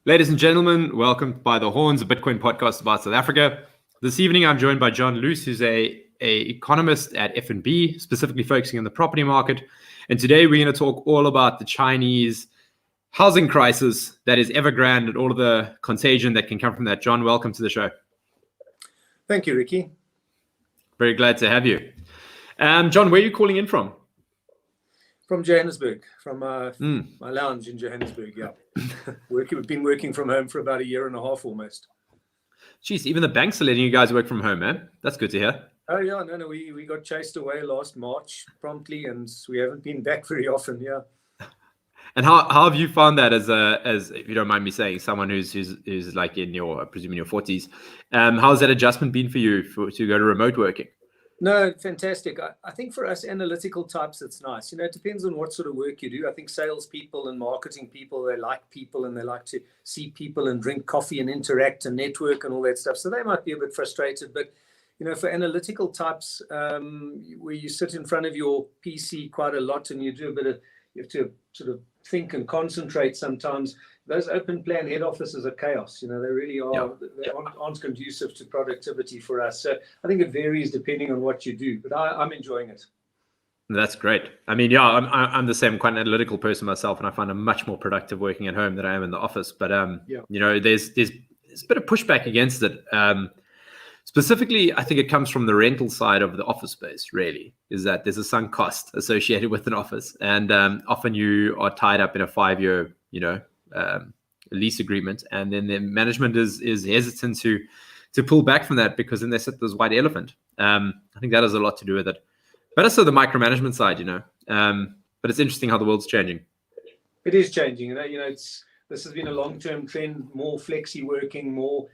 Ladies and gentlemen, welcome by the Horns, a Bitcoin podcast about South Africa. This evening, I'm joined by John Loos, who's a economist at F&B, specifically focusing on the property market. And today, we're going to talk all about the Chinese housing crisis that is Evergrande and all of the contagion that can come from that. John, welcome to the show. Thank you, Ricki. Very glad to have you. John, where are you calling in from? From Johannesburg, from my lounge in Johannesburg, yeah. We've been working from home for about a year and a half almost. Jeez, even the banks are letting you guys work from home, man. That's good to hear. Oh, yeah, no, we got chased away last March promptly, and we haven't been back very often, yeah. And how have you found that as if you don't mind me saying, someone who's like in your, I presume in your 40s, how has that adjustment been for you to go to remote working? No, fantastic. I think for us analytical types, it's nice. You know, it depends on what sort of work you do. I think salespeople and marketing people, they like people and they like to see people and drink coffee and interact and network and all that stuff. So they might be a bit frustrated. But, you know, for analytical types, where you sit in front of your PC quite a lot and you have to sort of think and concentrate sometimes. Those open plan head offices are chaos. You know, they really are. Yeah. They aren't conducive to productivity for us. So I think it varies depending on what you do, but I'm enjoying it. That's great. I mean, yeah, I'm the same, quite an analytical person myself, and I find I'm much more productive working at home than I am in the office. But you know, there's a bit of pushback against it. Specifically, I think it comes from the rental side of the office space, really, is that there's a sunk cost associated with an office. And often you are tied up in a 5-year, lease agreement. And then the management is hesitant to pull back from that because then they set this white elephant. I think that has a lot to do with it. But also the micromanagement side, but it's interesting how the world's changing. It is changing. This has been a long-term trend, more flexi working, more,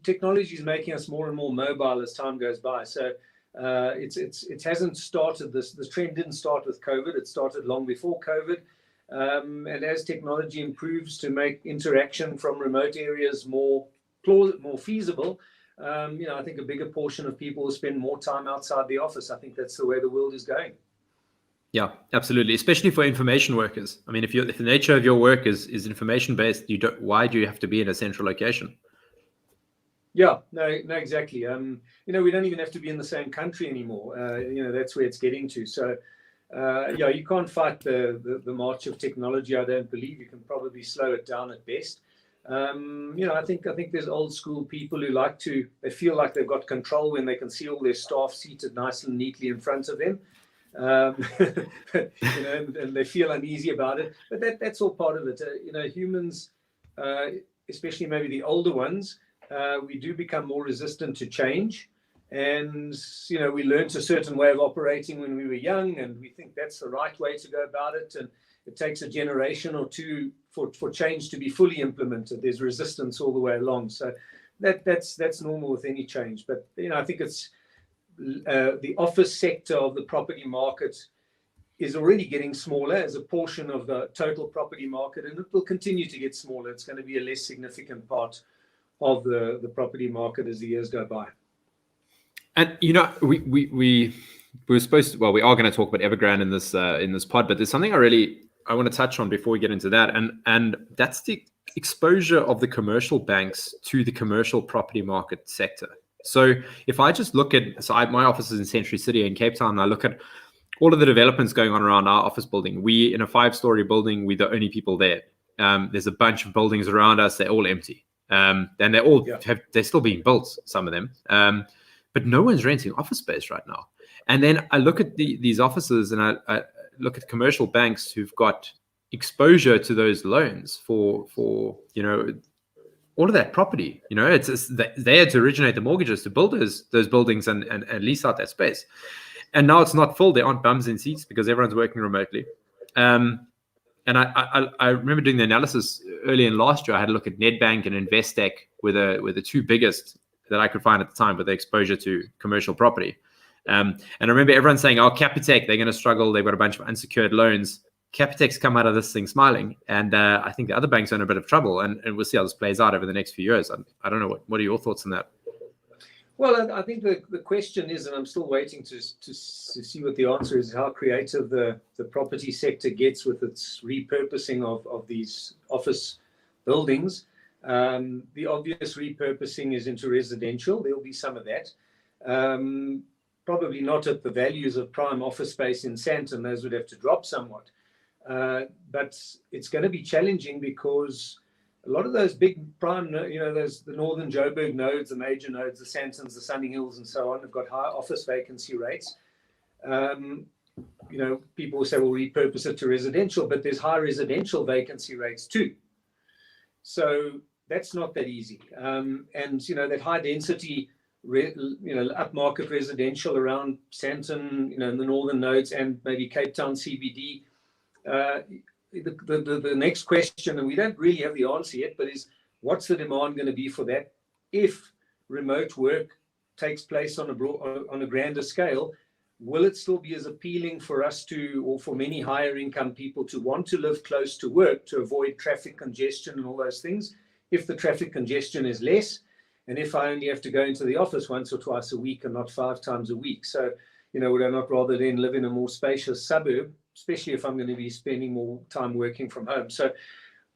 technology is making us more and more mobile as time goes by. So it hasn't started, this trend didn't start with COVID, it started long before COVID. And as technology improves to make interaction from remote areas more feasible, I think a bigger portion of people will spend more time outside the office. I think that's the way the world is going. Yeah, absolutely. Especially for information workers. I mean, if the nature of your work is information based, why do you have to be in a central location? Yeah, no, exactly. We don't even have to be in the same country anymore. That's where it's getting to. So, you can't fight the march of technology. I don't believe. You can probably slow it down at best. I think there's old school people who they feel like they've got control when they can see all their staff seated nice and neatly in front of them. And they feel uneasy about it, but that's all part of it. Humans, especially maybe the older ones, we do become more resistant to change, and we learned a certain way of operating when we were young, and we think that's the right way to go about it, and it takes a generation or two for change to be fully implemented. There's resistance all the way along, so that's normal with any change. But I think it's the office sector of the property market is already getting smaller as a portion of the total property market, and it will continue to get smaller. It's going to be a less significant part of the property market as the years go by. And we were supposed to, we are going to talk about Evergrande in this pod, but there's something I want to touch on before we get into that, and that's the exposure of the commercial banks to the commercial property market sector. So if I just look at, my office is in Century City in Cape Town, and I look at all of the developments going on around our office building. We, in a 5-story building, we're the only people there. There's a bunch of buildings around us, they're all empty. And they're all, they're still being built, some of them. But no one's renting office space right now. And then I look at these offices, and I look at commercial banks who've got exposure to those loans for all of that property. They had to originate the mortgages to build those buildings and lease out that space. And now it's not full. There aren't bums in seats because everyone's working remotely. And I remember doing the analysis early in last year. I had a look at Nedbank and Investec were the two biggest that I could find at the time with the exposure to commercial property. And I remember everyone saying, Capitec, they're going to struggle. They've got a bunch of unsecured loans. Capitec's come out of this thing smiling, and I think the other banks are in a bit of trouble, and we'll see how this plays out over the next few years. I don't know, what are your thoughts on that? Well, I think the question is, and I'm still waiting to see what the answer is, how creative the property sector gets with its repurposing of these office buildings. The obvious repurposing is into residential. There'll be some of that. Probably not at the values of prime office space in Sandton. Those would have to drop somewhat. But it's going to be challenging because a lot of those big prime, those the Northern Joburg nodes, the major nodes, the Sandtons, the Sunny Hills, and so on, have got high office vacancy rates. People will say, well, repurpose it to residential, but there's high residential vacancy rates too. So that's not that easy. And that high density, upmarket residential around Sandton, in the northern nodes and maybe Cape Town CBD. The next question, and we don't really have the answer yet, but is what's the demand going to be for that if remote work takes place on a grander scale? Will it still be as appealing for us to, or for many higher income people to want to live close to work to avoid traffic congestion and all those things? If the traffic congestion is less, and if I only have to go into the office once or twice a week and not 5 times a week. So, would I not rather then live in a more spacious suburb, especially if I'm going to be spending more time working from home? So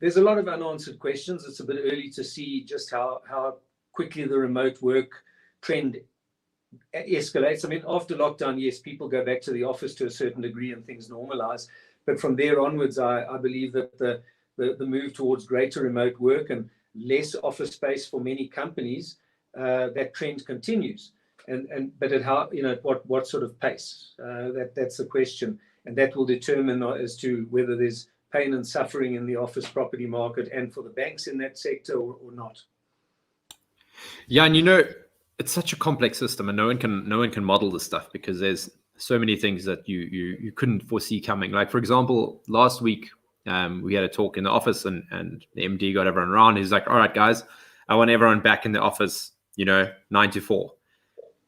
there's a lot of unanswered questions. It's a bit early to see just how quickly the remote work trend escalates. I mean, after lockdown, yes, people go back to the office to a certain degree and things normalize. But from there onwards, I believe that the move towards greater remote work and less office space for many companies, that trend continues. But at how, what sort of pace? That's the question. And that will determine as to whether there's pain and suffering in the office property market and for the banks in that sector or not. Yeah, and it's such a complex system, and no one can model this stuff because there's so many things that you couldn't foresee coming. Like, for example, last week we had a talk in the office, and the MD got everyone around. He's like, "All right, guys, I want everyone back in the office, 9 to 4."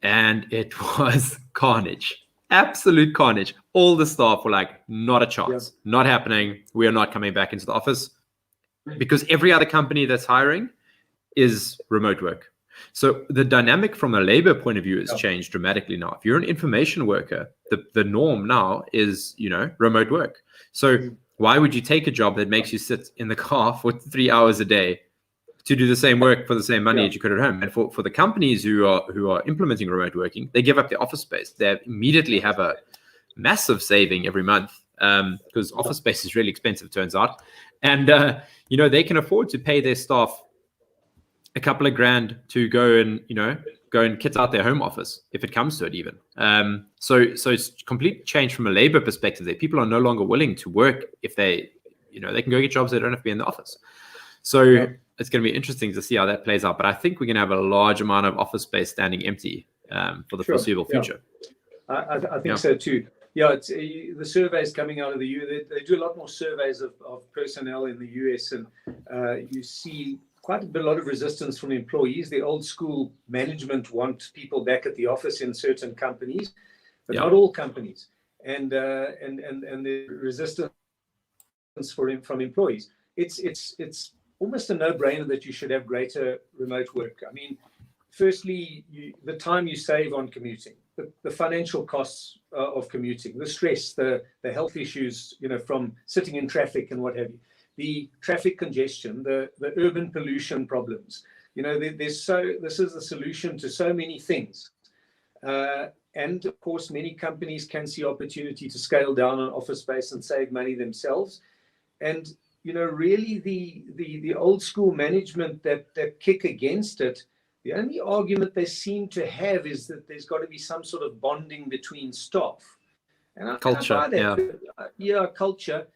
And it was carnage, absolute carnage. All the staff were like, "Not a chance, not happening. We are not coming back into the office," because every other company that's hiring is remote work. So the dynamic from a labor point of view has changed dramatically now. If you're an information worker, the norm now is, remote work. So why would you take a job that makes you sit in the car for 3 hours a day to do the same work for the same money that you could at home? And for the companies who are implementing remote working, they give up their office space. They immediately have a massive saving every month because office space is really expensive, turns out. And, they can afford to pay their staff a couple of grand to go and kit out their home office if it comes to it even. So it's complete change from a labor perspective there. People are no longer willing to work if they can go get jobs. They don't have to be in the office. So it's going to be interesting to see how that plays out. But I think we're going to have a large amount of office space standing empty for the foreseeable future. I think so too. Yeah, it's, the surveys coming out of the US, they do a lot more surveys of personnel in the US, and you see quite a lot of resistance from employees. The old school management want people back at the office in certain companies, but not all companies. And the resistance from employees. It's almost a no-brainer that you should have greater remote work. I mean, firstly, the time you save on commuting, the financial costs of commuting, the stress, the health issues, from sitting in traffic and what have you. The traffic congestion, the urban pollution problems. This is the solution to so many things. And of course, many companies can see opportunity to scale down on office space and save money themselves. And, really the old school management that kick against it, the only argument they seem to have is that there's got to be some sort of bonding between staff. And culture, I buy that. Culture.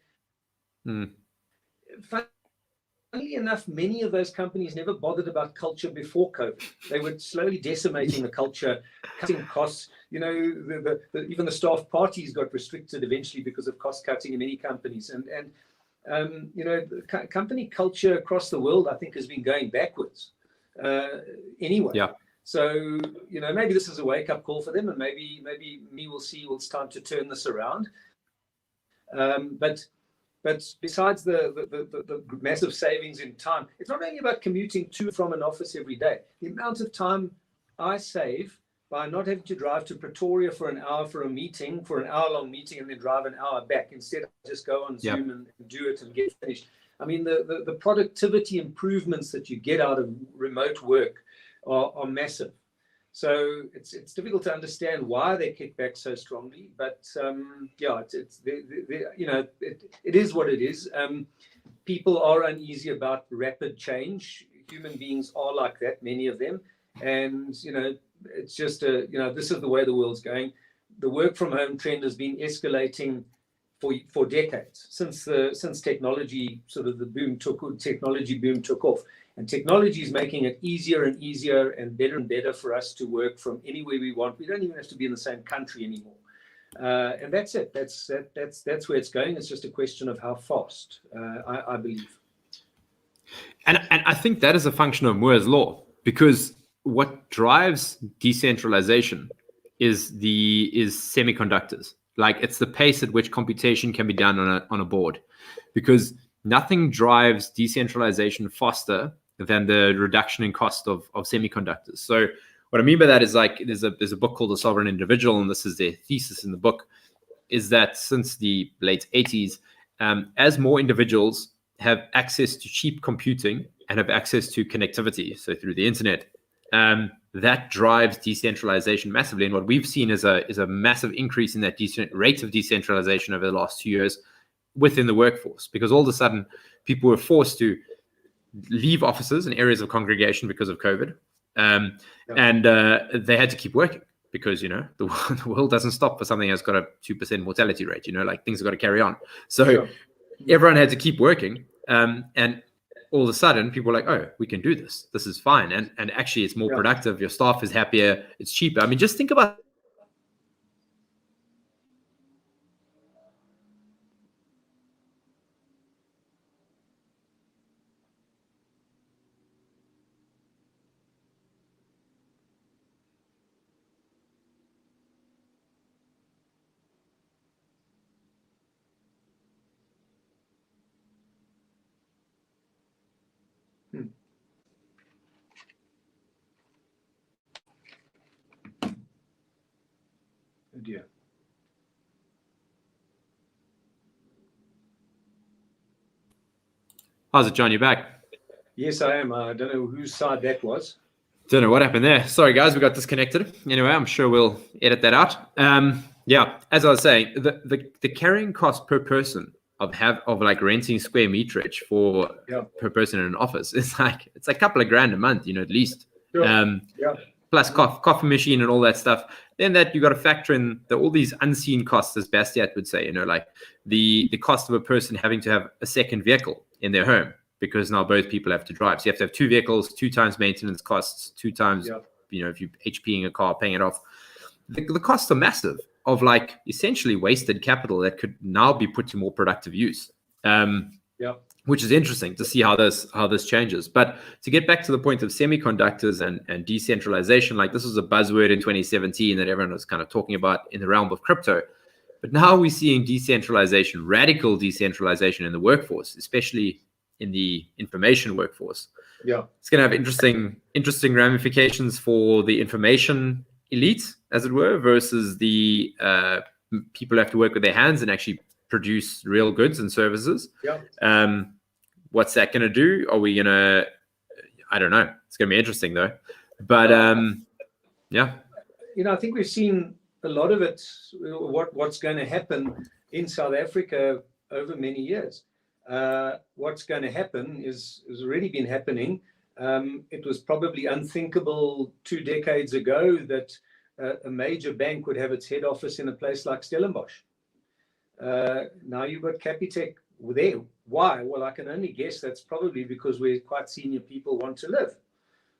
Funnily enough, many of those companies never bothered about culture before COVID. They were slowly decimating the culture, cutting costs. Even the staff parties got restricted eventually because of cost cutting in many companies. And the company culture across the world, I think, has been going backwards anyway. Yeah. So, maybe this is a wake-up call for them, and maybe we'll see it's time to turn this around. But besides the massive savings in time, it's not only about commuting to and from an office every day. The amount of time I save by not having to drive to Pretoria for an hour for an hour-long meeting, and then drive an hour back. Instead, I just go on Zoom and do it and get finished. I mean, the productivity improvements that you get out of remote work are massive. So it's difficult to understand why they kick back so strongly, but yeah, it is what it is. People are uneasy about rapid change. Human beings are like that, many of them, and it's just this is the way the world's going. The work from home trend has been escalating for decades since technology technology boom took off. And technology is making it easier and easier and better for us to work from anywhere we want. We don't even have to be in the same country anymore. And that's it. That's where it's going. It's just a question of how fast, I believe. And I think that is a function of Moore's law, because what drives decentralization is semiconductors. Like, it's the pace at which computation can be done on a board, because nothing drives decentralization faster than the reduction in cost of semiconductors. So what I mean by that is, like, there's a book called The Sovereign Individual, and this is their thesis in the book, is that since the late 80s, as more individuals have access to cheap computing and have access to connectivity, so through the internet, that drives decentralization massively. And what we've seen is a massive increase in that rate of decentralization over the last 2 years within the workforce, because all of a sudden people were forced to leave offices and areas of congregation because of COVID, and they had to keep working, because the world doesn't stop for something that's got a 2% mortality rate. Like, things have got to carry on. So everyone had to keep working, and all of a sudden people are like, oh, we can do this. This is fine, and actually it's more productive. Your staff is happier. It's cheaper. I mean, just think about. Oh dear. How's it, John? You back? Yes, I am. I don't know whose side that was. Don't know what happened there. Sorry, guys, we got disconnected. Anyway, I'm sure we'll edit that out. Yeah, as I was saying, the carrying cost per person of like renting square meterage per person in an office it's a couple of grand a month, at least. Plus coffee machine and all that stuff. Then that you got to factor in all these unseen costs, as Bastiat would say. like the cost of a person having to have a second vehicle in their home, because now both people have to drive. So you have to have 2 vehicles, 2 times maintenance costs, 2 times, if you're HPing a car, paying it off. The costs are massive, of like essentially wasted capital that could now be put to more productive use. Which is interesting to see how this changes. But to get back to the point of semiconductors and decentralization, like, this was a buzzword in 2017 that everyone was kind of talking about in the realm of crypto. But now we're seeing decentralization, radical decentralization in the workforce, especially in the information workforce. It's going to have interesting ramifications for the information elite, as it were, versus the people who have to work with their hands and actually produce real goods and services. What's that going to do? Are we going to, I don't know. It's going to be interesting though. But yeah. I think we've seen a lot of it, what's going to happen in South Africa over many years. What's going to happen has already been happening. It was probably unthinkable 2 decades ago that a major bank would have its head office in a place like Stellenbosch. Now you've got Capitec there. Why? Well, I can only guess that's probably because where quite senior people want to live.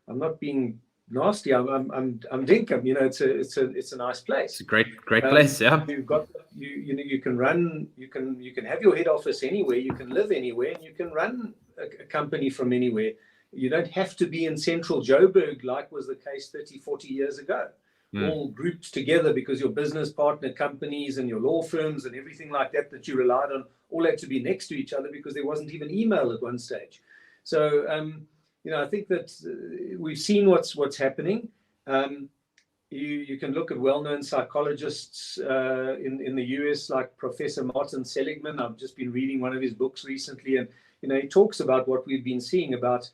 I'm not being nasty. I'm dinkum. It's a nice place. It's a great place. Yeah. You've got you can have your head office anywhere. You can live anywhere, and you can run a company from anywhere. You don't have to be in central Joburg like was the case 30, 40 years ago. All grouped together, because your business partner companies and your law firms and everything like that you relied on all had to be next to each other, because there wasn't even email at one stage. So I think that we've seen what's happening. You can look at well-known psychologists in the US, like Professor Martin Seligman. I've just been reading one of his books recently, and he talks about what we've been seeing about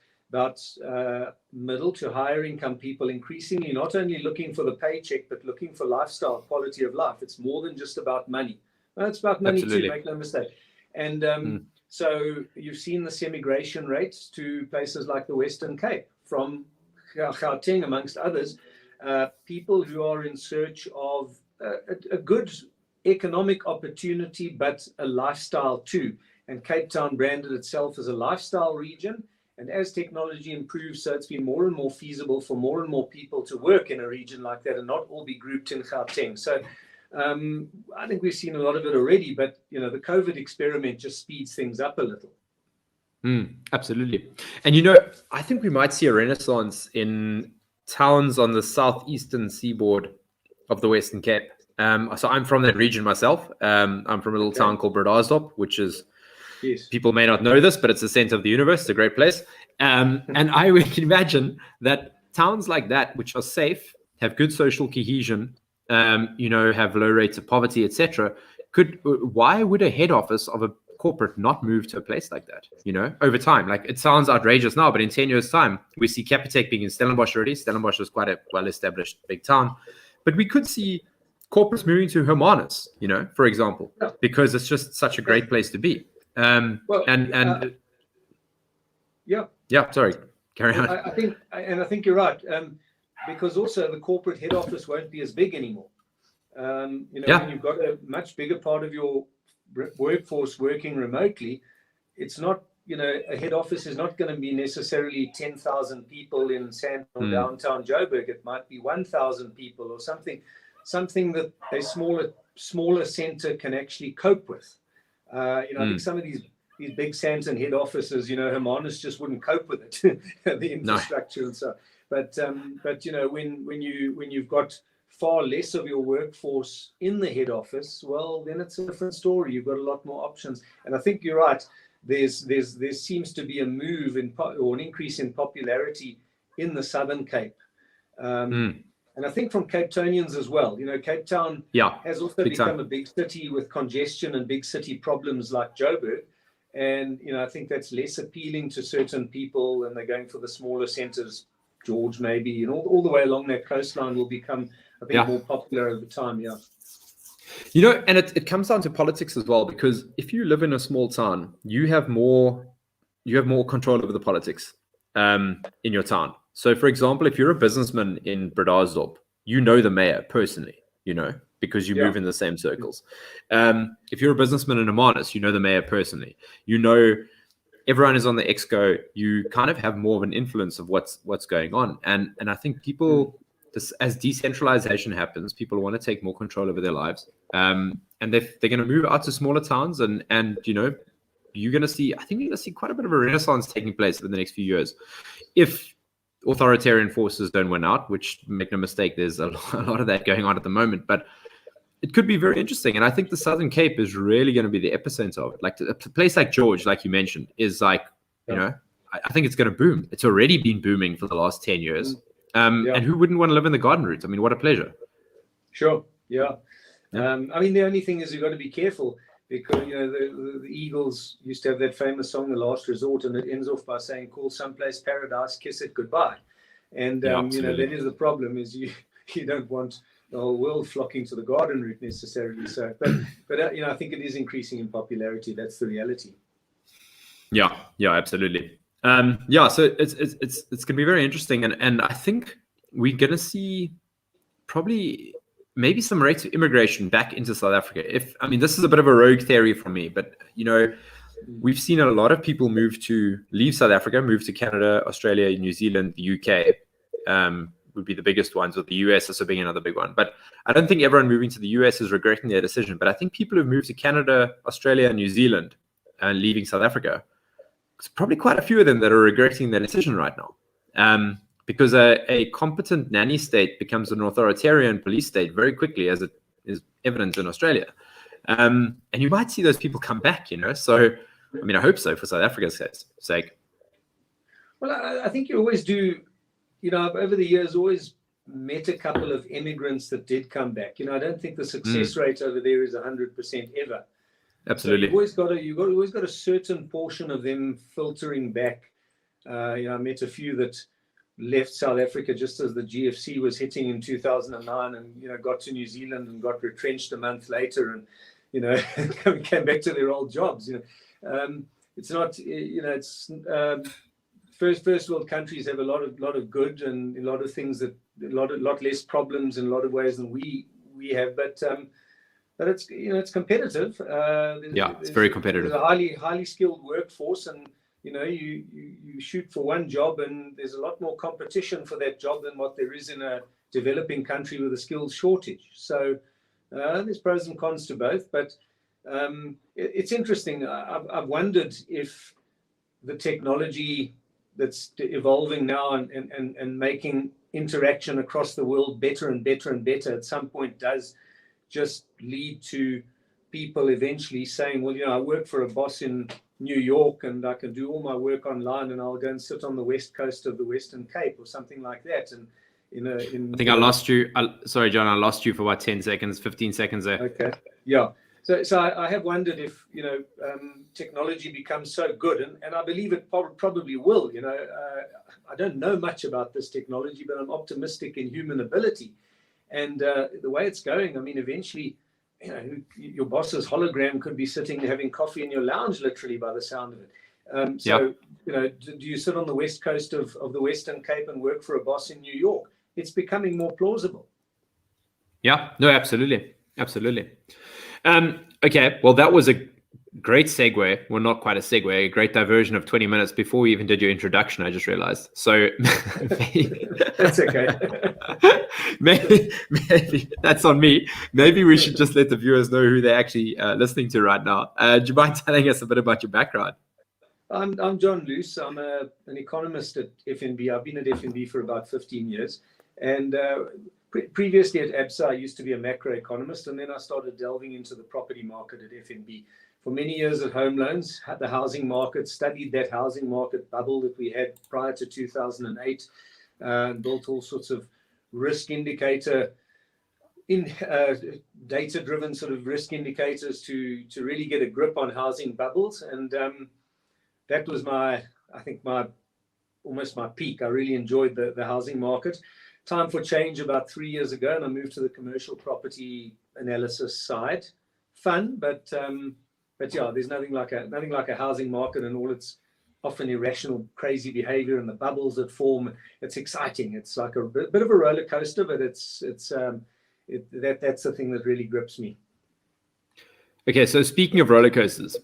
middle to higher income people increasingly not only looking for the paycheck, but looking for lifestyle, quality of life. It's more than just about money. Well, it's about money too, make no mistake. And so you've seen this emigration rates to places like the Western Cape from Gauteng, amongst others, people who are in search of a good economic opportunity, but a lifestyle too. And Cape Town branded itself as a lifestyle region. And as technology improves, so it's been more and more feasible for more and more people to work in a region like that and not all be grouped in Gauteng. So I think we've seen a lot of it already, but the COVID experiment just speeds things up a little. Absolutely. And I think we might see a renaissance in towns on the southeastern seaboard of the Western Cape. So I'm from that region myself. I'm from a little town called Bredasdorp, which is, people may not know this, but it's the center of the universe. It's a great place. And I would imagine that towns like that, which are safe, have good social cohesion, have low rates of poverty, etc. Why would a head office of a corporate not move to a place like that, over time? Like, it sounds outrageous now, but in 10 years' time, we see Capitec being in Stellenbosch already. Stellenbosch is quite a well-established big town. But we could see corporates moving to Hermanus, for example, because it's just such a great place to be. Sorry, carry on. I think you're right, because also the corporate head office won't be as big anymore. When you've got a much bigger part of your workforce working remotely, it's not, a head office is not going to be necessarily 10,000 people in or downtown Joburg. It might be 1,000 people or something that a smaller center can actually cope with. I think some of these big Sandton head offices, Hermanus just wouldn't cope with it, the infrastructure and so. But when you've got far less of your workforce in the head office, well, then it's a different story. You've got a lot more options, and I think you're right. There seems to be a move or an increase in popularity in the Southern Cape. And I think from Cape Townians as well. Cape Town has also become a big city with congestion and big city problems like Joburg. And, I think that's less appealing to certain people, and they're going for the smaller centers, George maybe, all the way along that coastline will become, I think, more popular over time, and it comes down to politics as well, because if you live in a small town, you have more control over the politics in your town. So, for example, if you're a businessman in Bredasdorp, the mayor personally, because you move in the same circles. If you're a businessman in Hermanus, the mayor personally. Everyone is on the exco. You kind of have more of an influence of what's going on. And I think people, as decentralization happens, people want to take more control over their lives. And they're going to move out to smaller towns, and you're going to see quite a bit of a renaissance taking place over the next few years. If authoritarian forces don't win out, which, make no mistake, there's a lot of that going on at the moment, but it could be very interesting. And I think the Southern Cape is really going to be the epicenter of it. Like a place like George, like you mentioned, is like, I think it's going to boom. It's already been booming for the last 10 years. And who wouldn't want to live in the garden route? I mean, what a pleasure. Sure. Yeah. The only thing is you've got to be careful, because, the Eagles used to have that famous song, The Last Resort, and it ends off by saying, call someplace paradise, kiss it goodbye. And, that is the problem, is you don't want the whole world flocking to the garden route necessarily. So, but I think it is increasing in popularity. That's the reality. Yeah, absolutely. So it's going to be very interesting. And I think we're going to see probably maybe some rates of immigration back into South Africa. This is a bit of a rogue theory from me, but, we've seen a lot of people leave South Africa, move to Canada, Australia, New Zealand, the UK, would be the biggest ones, with the US also being another big one. But I don't think everyone moving to the US is regretting their decision. But I think people who've moved to Canada, Australia, New Zealand, and leaving South Africa, there's probably quite a few of them that are regretting their decision right now. Because a competent nanny state becomes an authoritarian police state very quickly, as it is evident in Australia. And you might see those people come back, So, I hope so, for South Africa's sake. Well, I think you always do. I've over the years always met a couple of immigrants that did come back. I don't think the success rate over there is 100% ever. Absolutely. So you've always got a certain portion of them filtering back. I met a few that left South Africa just as the GFC was hitting in 2009, and got to New Zealand and got retrenched a month later, and came back to their old jobs. It's not, it's first world countries have a lot of good and a lot of things that a lot less problems in a lot of ways than we have, but it's it's competitive. It's very competitive. There's a highly skilled workforce, and you shoot for one job, and there's a lot more competition for that job than what there is in a developing country with a skills shortage. So there's pros and cons to both, but it's interesting. I've wondered if the technology that's evolving now and making interaction across the world better and better and better at some point does just lead to people eventually saying, well, I work for a boss in New York and I can do all my work online, and I'll go and sit on the west coast of the Western Cape or something like that. And I think I lost you. Sorry, John, I lost you for about 10 seconds, 15 seconds there. Okay. Yeah. So I have wondered if, technology becomes so good, and I believe it probably will. I don't know much about this technology, but I'm optimistic in human ability. And the way it's going, I mean, eventually, your boss's hologram could be sitting having coffee in your lounge, literally, by the sound of it. Do you sit on the west coast of the Western Cape and work for a boss in New York? It's becoming more plausible. Yeah, no, absolutely. Absolutely. Okay, well, that was a great segue. Well, not quite a segue, a great diversion of 20 minutes before we even did your introduction, I just realized. So that's okay. maybe that's on me. Maybe we should just let the viewers know who they're actually listening to right now. Do you mind telling us a bit about your background? I'm John Loos. I'm an economist at FNB. I've been at FNB for about 15 years. And previously at ABSA, I used to be a macroeconomist, and then I started delving into the property market at FNB. For many years at Home Loans, had the housing market, studied that housing market bubble that we had prior to 2008, built all sorts of risk indicator, data-driven sort of risk indicators to really get a grip on housing bubbles. And that was almost my peak. I really enjoyed the housing market. Time for change about 3 years ago, and I moved to the commercial property analysis side. Fun, but yeah, there's nothing like a housing market and all its often irrational, crazy behavior and the bubbles that form. It's exciting. It's like a bit of a roller coaster, but that's the thing that really grips me. Okay, so speaking of roller coasters,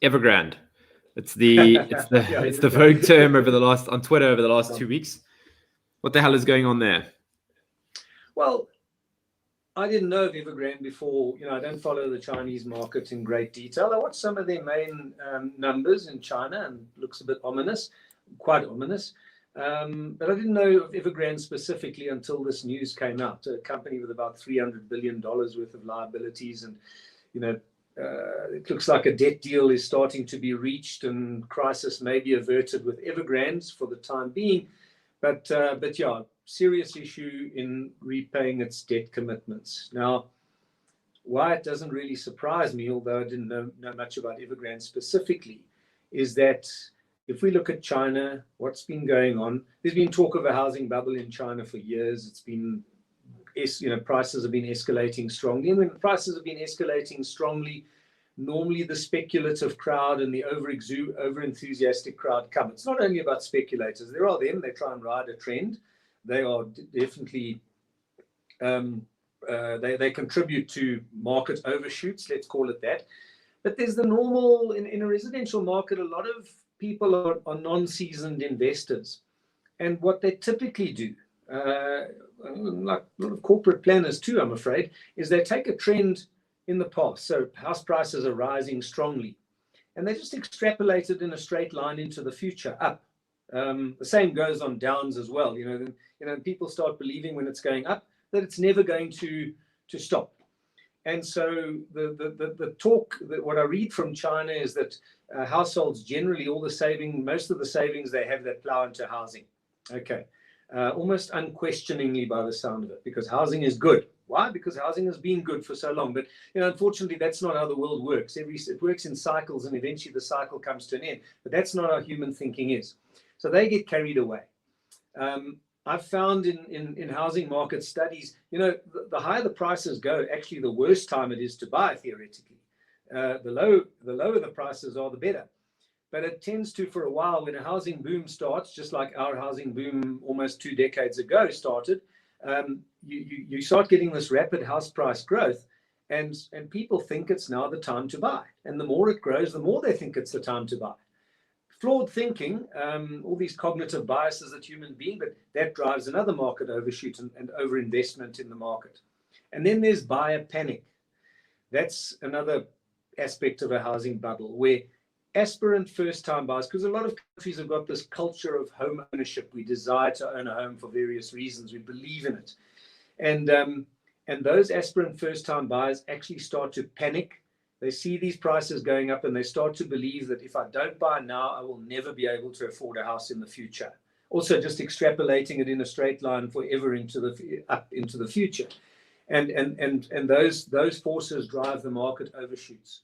Evergrande. It's the vogue term on Twitter over the last 2 weeks. What the hell is going on there? Well, I didn't know of Evergrande before. I don't follow the Chinese market in great detail. I watched some of their main numbers in China, and it looks a bit ominous, quite ominous. But I didn't know of Evergrande specifically until this news came out. A company with about $300 billion worth of liabilities, and it looks like a debt deal is starting to be reached, and crisis may be averted with Evergrande for the time being. But yeah, serious issue in repaying its debt commitments. Now, why it doesn't really surprise me, although I didn't know much about Evergrande specifically, is that if we look at China, what's been going on, there's been talk of a housing bubble in China for years. It's been, prices have been escalating strongly. And when prices have been escalating strongly, normally the speculative crowd and the over-enthusiastic crowd come. It's not only about speculators. There are them. They try and ride a trend. They are definitely, they contribute to market overshoots, let's call it that. But there's the normal, in a residential market, a lot of people are non-seasoned investors. And what they typically do, like a lot of corporate planners too, I'm afraid, is they take a trend in the past. So house prices are rising strongly, and they just extrapolate it in a straight line into the future up. The same goes on downs as well. People start believing when it's going up that it's never going to stop. And so the talk, that what I read from China is that households generally, most of the savings they have, that plow into housing. Okay. Almost unquestioningly by the sound of it, because housing is good. Why? Because housing has been good for so long. But unfortunately, that's not how the world works. It works in cycles, and eventually the cycle comes to an end. But that's not how human thinking is. So they get carried away. I've found in housing market studies, the higher the prices go, actually the worse time it is to buy, theoretically. The lower the prices are, the better. But it tends to, for a while, when a housing boom starts, just like our housing boom almost 2 decades ago started, you start getting this rapid house price growth, and people think it's now the time to buy. And the more it grows, the more they think it's the time to buy. Flawed thinking, all these cognitive biases that human being, but that drives another market overshoot and overinvestment in the market. And then there's buyer panic. That's another aspect of a housing bubble where aspirant first-time buyers, because a lot of countries have got this culture of home ownership. We desire to own a home for various reasons. We believe in it. And those aspirant first-time buyers actually start to panic. They see these prices going up and they start to believe that if I don't buy now, I will never be able to afford a house in the future. Also, just extrapolating it in a straight line forever into the future. And those forces drive the market overshoots.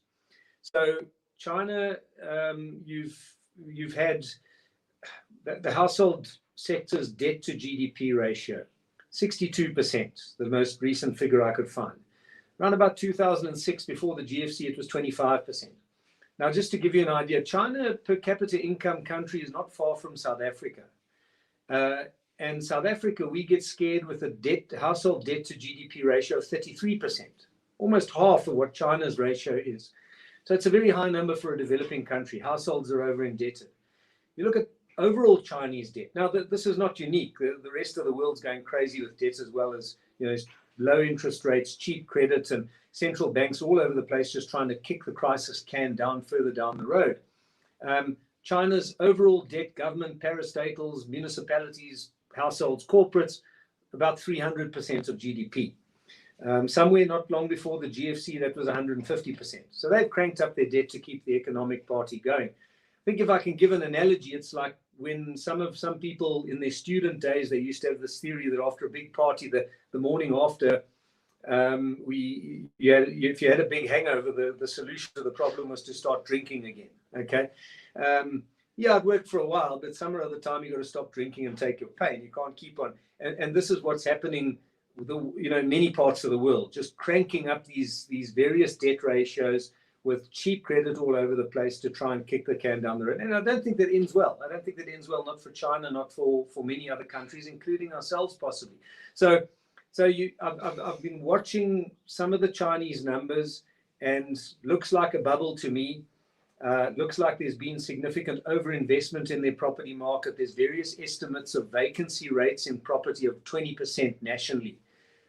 So China, you've had the household sector's debt to GDP ratio, 62%, the most recent figure I could find. Around about 2006, before the GFC, it was 25%. Now, just to give you an idea, China per capita income country is not far from South Africa. And South Africa, we get scared with a household debt to GDP ratio of 33%, almost half of what China's ratio is. So it's a very high number for a developing country. Households are over indebted. You look at overall Chinese debt. Now, this is not unique. The rest of the world's going crazy with debt, as well as low interest rates, cheap credit, and central banks all over the place just trying to kick the crisis can down further down the road. China's overall debt, government, parastatals, municipalities, households, corporates, about 300% of GDP. Somewhere not long before the GFC, that was 150%. So they've cranked up their debt to keep the economic party going. I think if I can give an analogy, it's like when some people in their student days, they used to have this theory that after a big party, the morning after, if you had a big hangover, the solution to the problem was to start drinking again. Okay. It worked for a while, but some other time you got to stop drinking and take your pain. You can't keep on. And this is what's happening in many parts of the world, just cranking up these various debt ratios with cheap credit all over the place to try and kick the can down the road. And I don't think that ends well. I don't think that ends well, not for China, not for many other countries, including ourselves possibly. So I've been watching some of the Chinese numbers, and looks like a bubble to me. Looks like there's been significant overinvestment in their property market. There's various estimates of vacancy rates in property of 20% nationally.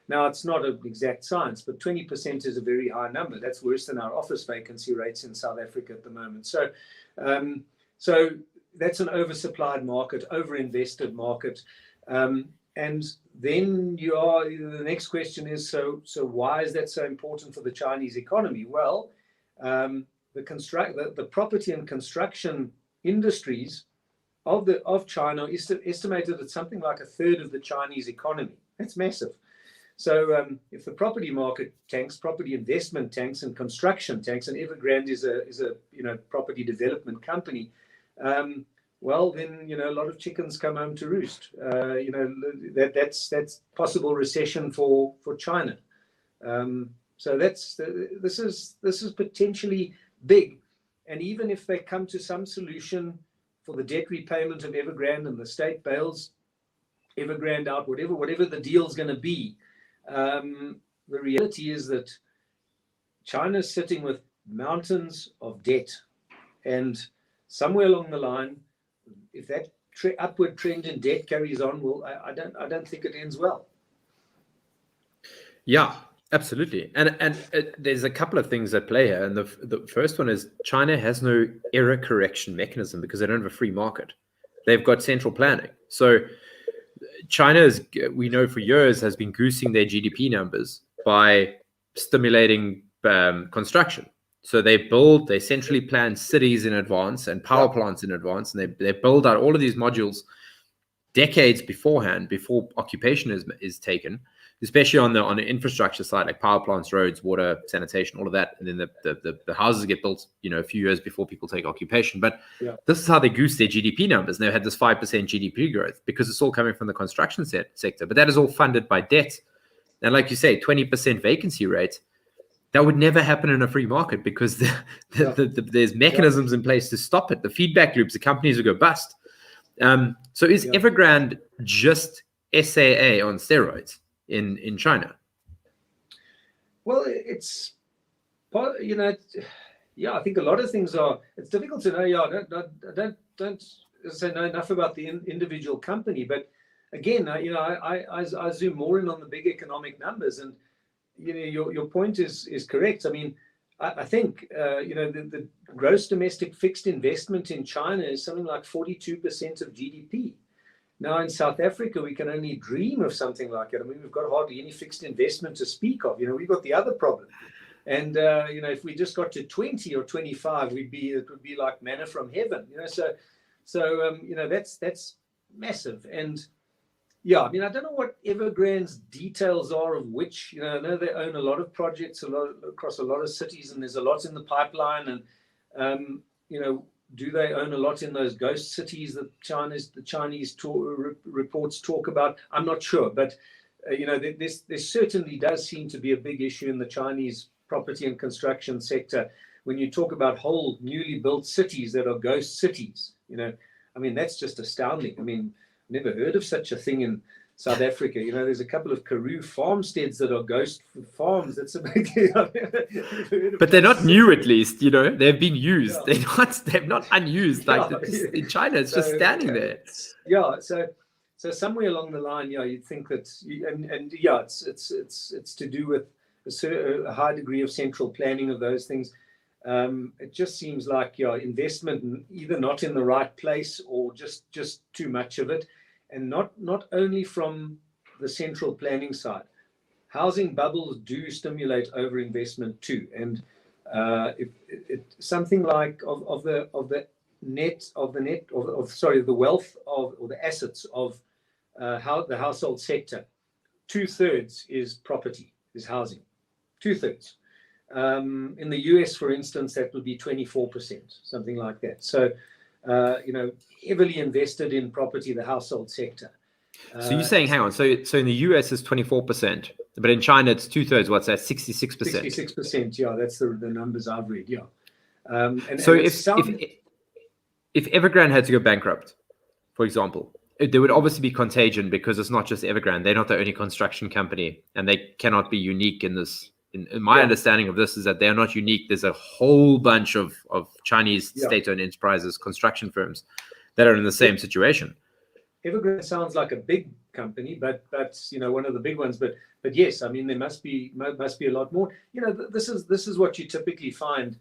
Now, it's not an exact science, but 20% is a very high number. That's worse than our office vacancy rates in South Africa at the moment. So that's an oversupplied market, overinvested market. And then the next question is, so why is that so important for the Chinese economy? Well, the property and construction industries of China is estimated at something like a third of the Chinese economy. That's massive. So if the property market tanks, property investment tanks, and construction tanks, and Evergrande is a property development company, well, then a lot of chickens come home to roost. That's possible recession for China. So this is potentially big. And even if they come to some solution for the debt repayment of Evergrande and the state bails Evergrande out, whatever the deal's going to be, the reality is that China's sitting with mountains of debt, and somewhere along the line, if that upward trend in debt carries on, well, I don't think it ends well. Yeah, absolutely. And there's a couple of things at play here. And the first one is China has no error correction mechanism because they don't have a free market. They've got central planning. So China, we know for years, has been goosing their GDP numbers by stimulating construction. So they centrally plan cities in advance and power plants in advance, and they build out all of these modules decades beforehand, before occupation is taken, especially on the infrastructure side, like power plants, roads, water, sanitation, all of that. And then the houses get built, a few years before people take occupation. But this is how they goose their GDP numbers. And they've had this 5% GDP growth because it's all coming from the construction sector. But that is all funded by debt. And like you say, 20% vacancy rate, that would never happen in a free market because there's mechanisms in place to stop it. The feedback loops, the companies will go bust. So is Evergrande just SAA on steroids in China? Well, it's, I think a lot of things are. It's difficult to know. Don't say know enough about the individual company, but again, I zoom more in on the big economic numbers, and your point is correct. I mean, I think the gross domestic fixed investment in China is something like 42% of GDP. Now in South Africa, we can only dream of something like it. I mean, we've got hardly any fixed investment to speak of. We've got the other problem. And, if we just got to 20 or 25, it would be like manna from heaven, that's massive. And I mean, I don't know what Evergrande's details are of which, I know they own a lot of projects across a lot of cities, and there's a lot in the pipeline. And, do they own a lot in those ghost cities that the Chinese reports talk about? I'm not sure, but there certainly does seem to be a big issue in the Chinese property and construction sector when you talk about whole newly built cities that are ghost cities. I mean, that's just astounding. I mean, never heard of such a thing in South Africa. There's a couple of Karoo farmsteads that are ghost farms. That's a big deal. But they're not new, at least. They've been used. They're not unused. In China, it's just standing there. Yeah. So somewhere along the line, you'd think that, it's to do with a high degree of central planning of those things. It just seems like investment either not in the right place or just too much of it. And not only from the central planning side. Housing bubbles do stimulate overinvestment too. And something like of the wealth or the assets of the household sector, 2/3 is property, is housing, 2/3. In the US, for instance, that would be 24%, something like that. So, heavily invested in property, the household sector. So you're saying, hang on, so in the US it's 24%, but in China it's 2/3. What's that? 66%. 66%. Yeah, that's the numbers I've read. Yeah. So if Evergrande had to go bankrupt, for example, there would obviously be contagion because it's not just Evergrande. They're not the only construction company, and they cannot be unique in this. In my understanding of this is that they're not unique. There's a whole bunch of Chinese state-owned enterprises, construction firms that are in the same situation. Evergrande sounds like a big company, but that's one of the big ones. But yes, I mean there must be a lot more. This is what you typically find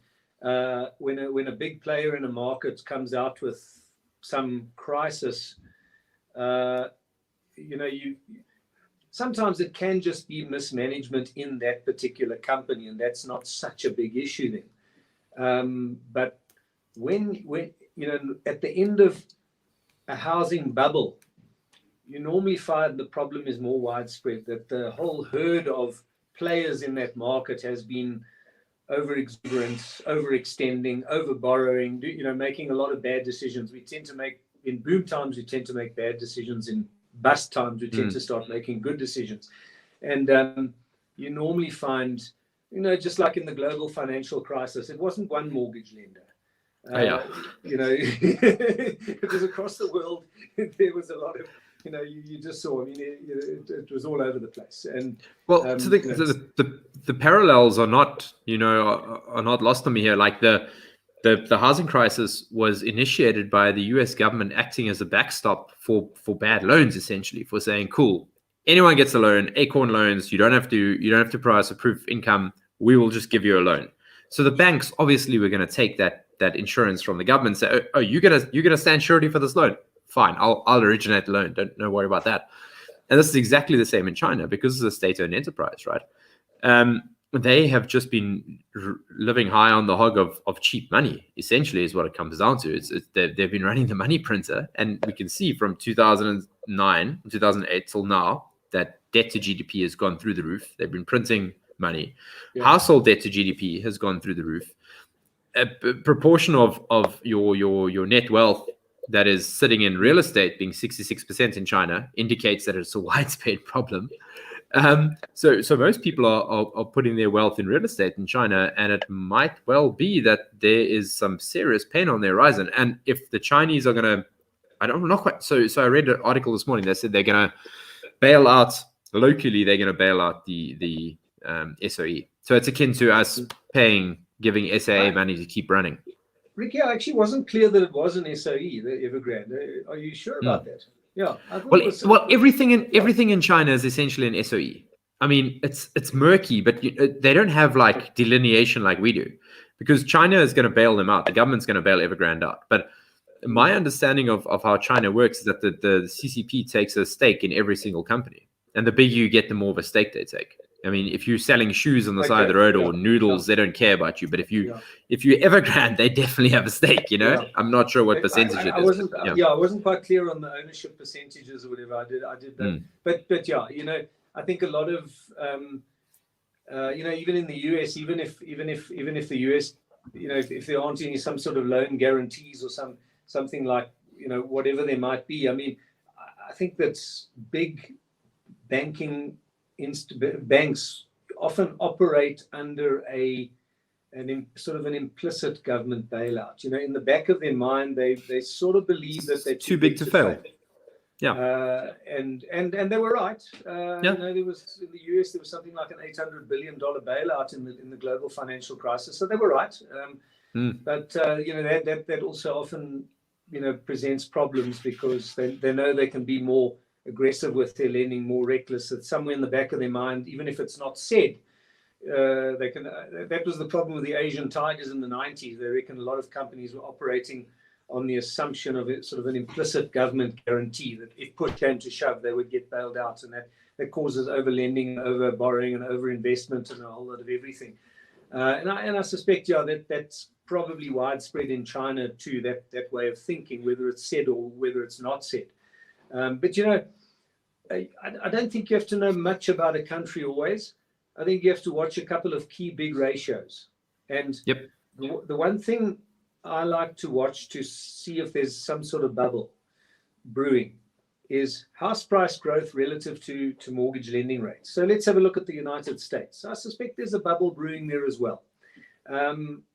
when a big player in a market comes out with some crisis. Sometimes it can just be mismanagement in that particular company, and that's not such a big issue then. But when at the end of a housing bubble, you normally find the problem is more widespread, that the whole herd of players in that market has been over-exuberant, overextending, over-borrowing, making a lot of bad decisions. We tend to make, in boom times, we tend to make bad decisions. In bust times, we tend to start making good decisions. And you normally find, just like in the global financial crisis, it wasn't one mortgage lender. It was across the world. There was a lot of, you just saw. I mean, it was all over the place. And so the parallels are not, are not lost on me here. Like the housing crisis was initiated by the US government acting as a backstop for bad loans, essentially, for saying, cool, anyone gets a loan, Acorn loans, you don't have to provide us a proof of income, we will just give you a loan. So the banks obviously were going to take that insurance from the government, say, oh, you're gonna stand surety for this loan. Fine, I'll originate the loan. Don't worry about that. And this is exactly the same in China because it's a state-owned enterprise, right? They have just been living high on the hog of cheap money, essentially, is what it comes down to. They've been running the money printer, and we can see from 2009, 2008 till now that debt to GDP has gone through the roof. They've been printing money. Yeah. Household debt to GDP has gone through the roof. A proportion of your net wealth that is sitting in real estate being 66% in China indicates that it's a widespread problem. So most people are putting their wealth in real estate in China, and it might well be that there is some serious pain on the horizon. And if the Chinese are going to, not quite. So I read an article this morning that said they're going to bail out locally. They're going to bail out the SOE. So it's akin to us giving SAA money to keep running. Ricki, I actually wasn't clear that it was an SOE, the Evergrande. Are you sure about that? Yeah. Well, everything in China is essentially an SOE. I mean, it's murky, but they don't have like delineation like we do, because China is going to bail them out. The government's going to bail Evergrande out. But my understanding of how China works is that the CCP takes a stake in every single company, and the bigger you get, the more of a stake they take. I mean, if you're selling shoes on the side of the road or noodles, they don't care about you. But if you're Evergrande, they definitely have a stake. I'm not sure what percentage it is. I wasn't quite clear on the ownership percentages or whatever. I did that. But yeah, I think a lot of even in the US, even if the US, if there aren't any some sort of loan guarantees or something like whatever there might be. I mean, I think that big banking banks often operate under an implicit government bailout. In the back of their mind, they sort of believe that they're too big to fail. Yeah, and they were right. There was in the US there was something like an $800 billion bailout in the global financial crisis, so they were right. But that also often presents problems because they know they can be more aggressive with their lending, more reckless. It's somewhere in the back of their mind, even if it's not said. They can. That was the problem with the Asian tigers in the 90s. They reckon a lot of companies were operating on the assumption of sort of an implicit government guarantee that if push came to shove, they would get bailed out, and that causes over-lending, over-borrowing, and over-investment, and a whole lot of everything. And I suspect, that's probably widespread in China too. That way of thinking, whether it's said or whether it's not said. But I don't think you have to know much about a country always. I think you have to watch a couple of key big ratios. And the one thing I like to watch to see if there's some sort of bubble brewing is house price growth relative to mortgage lending rates. So let's have a look at the United States. I suspect there's a bubble brewing there as well.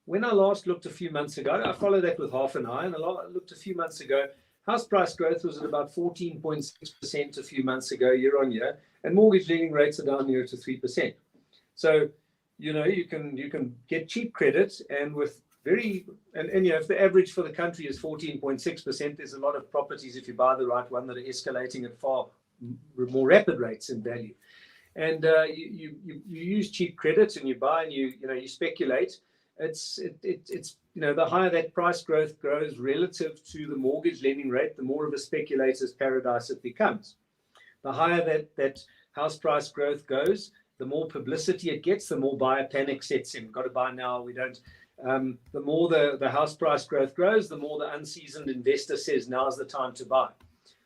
When I last looked a few months ago, I followed that with half an eye, and I looked a few months ago, house price growth was at about 14.6% a few months ago, year on year, and mortgage lending rates are down near to 3%. So, you can get cheap credit, and with if the average for the country is 14.6%, there's a lot of properties, if you buy the right one, that are escalating at far more rapid rates in value. And you use cheap credit, and you buy, and you speculate. It's the higher that price growth grows relative to the mortgage lending rate, the more of a speculator's paradise it becomes. The higher that house price growth goes, the more publicity it gets, the more buyer panic sets in. Got to buy now, we don't. The more the house price growth grows, the more the unseasoned investor says now's the time to buy.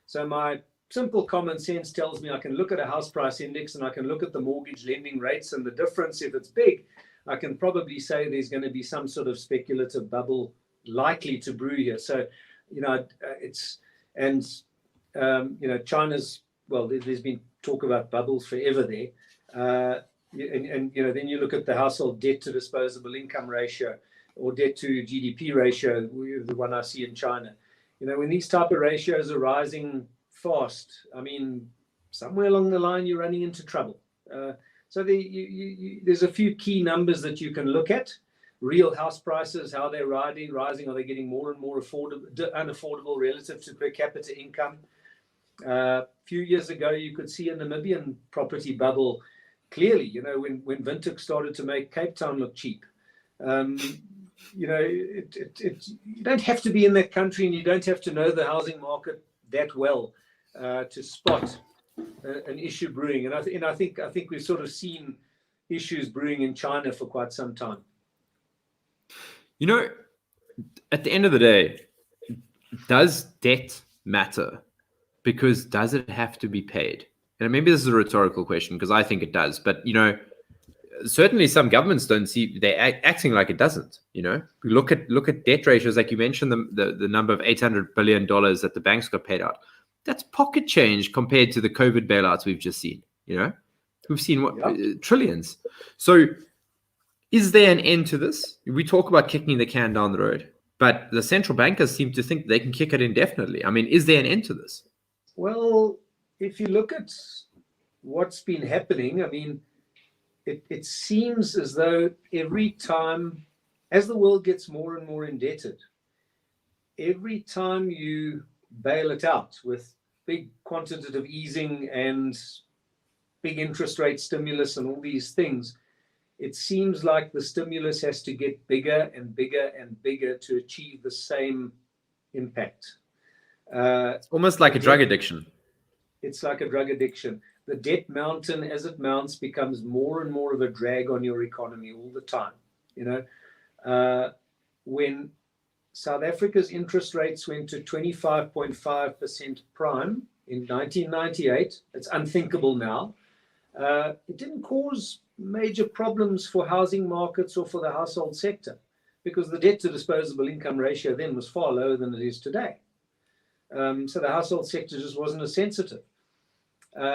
So my simple common sense tells me I can look at a house price index, and I can look at the mortgage lending rates, and the difference, if it's big, I can probably say there's going to be some sort of speculative bubble likely to brew here. So, China's, well, there's been talk about bubbles forever there. Then you look at the household debt to disposable income ratio, or debt to GDP ratio, the one I see in China. When these type of ratios are rising fast, I mean, somewhere along the line, you're running into trouble. So there's a few key numbers that you can look at. Real house prices, how they're rising. Are they getting more and more unaffordable relative to per capita income? A few years ago, you could see a Namibian property bubble clearly, when Windhoek started to make Cape Town look cheap. You don't have to be in that country, and you don't have to know the housing market that well to spot an issue brewing. And I think we've sort of seen issues brewing in China for quite some time. At the end of the day, does debt matter? Because does it have to be paid? and maybe this is a rhetorical question because I think it does, but certainly some governments don't see, they're acting like it doesn't. Look at debt ratios, like you mentioned, the number of $800 billion that the banks got paid out. That's pocket change compared to the COVID bailouts we've just seen. We've seen trillions. So is there an end to this? We talk about kicking the can down the road, but the central bankers seem to think they can kick it indefinitely. I mean, is there an end to this? Well, if you look at what's been happening, I mean, it seems as though every time, as the world gets more and more indebted, every time you bail it out with big quantitative easing and big interest rate stimulus and all these things, it seems like the stimulus has to get bigger and bigger and bigger to achieve the same impact. It's almost like a drug addiction. It's like a drug addiction. The debt mountain, as it mounts, becomes more and more of a drag on your economy all the time. When South Africa's interest rates went to 25.5% prime in 1998, it's unthinkable now. It didn't cause major problems for housing markets or for the household sector because the debt to disposable income ratio then was far lower than it is today. So the household sector just wasn't as sensitive.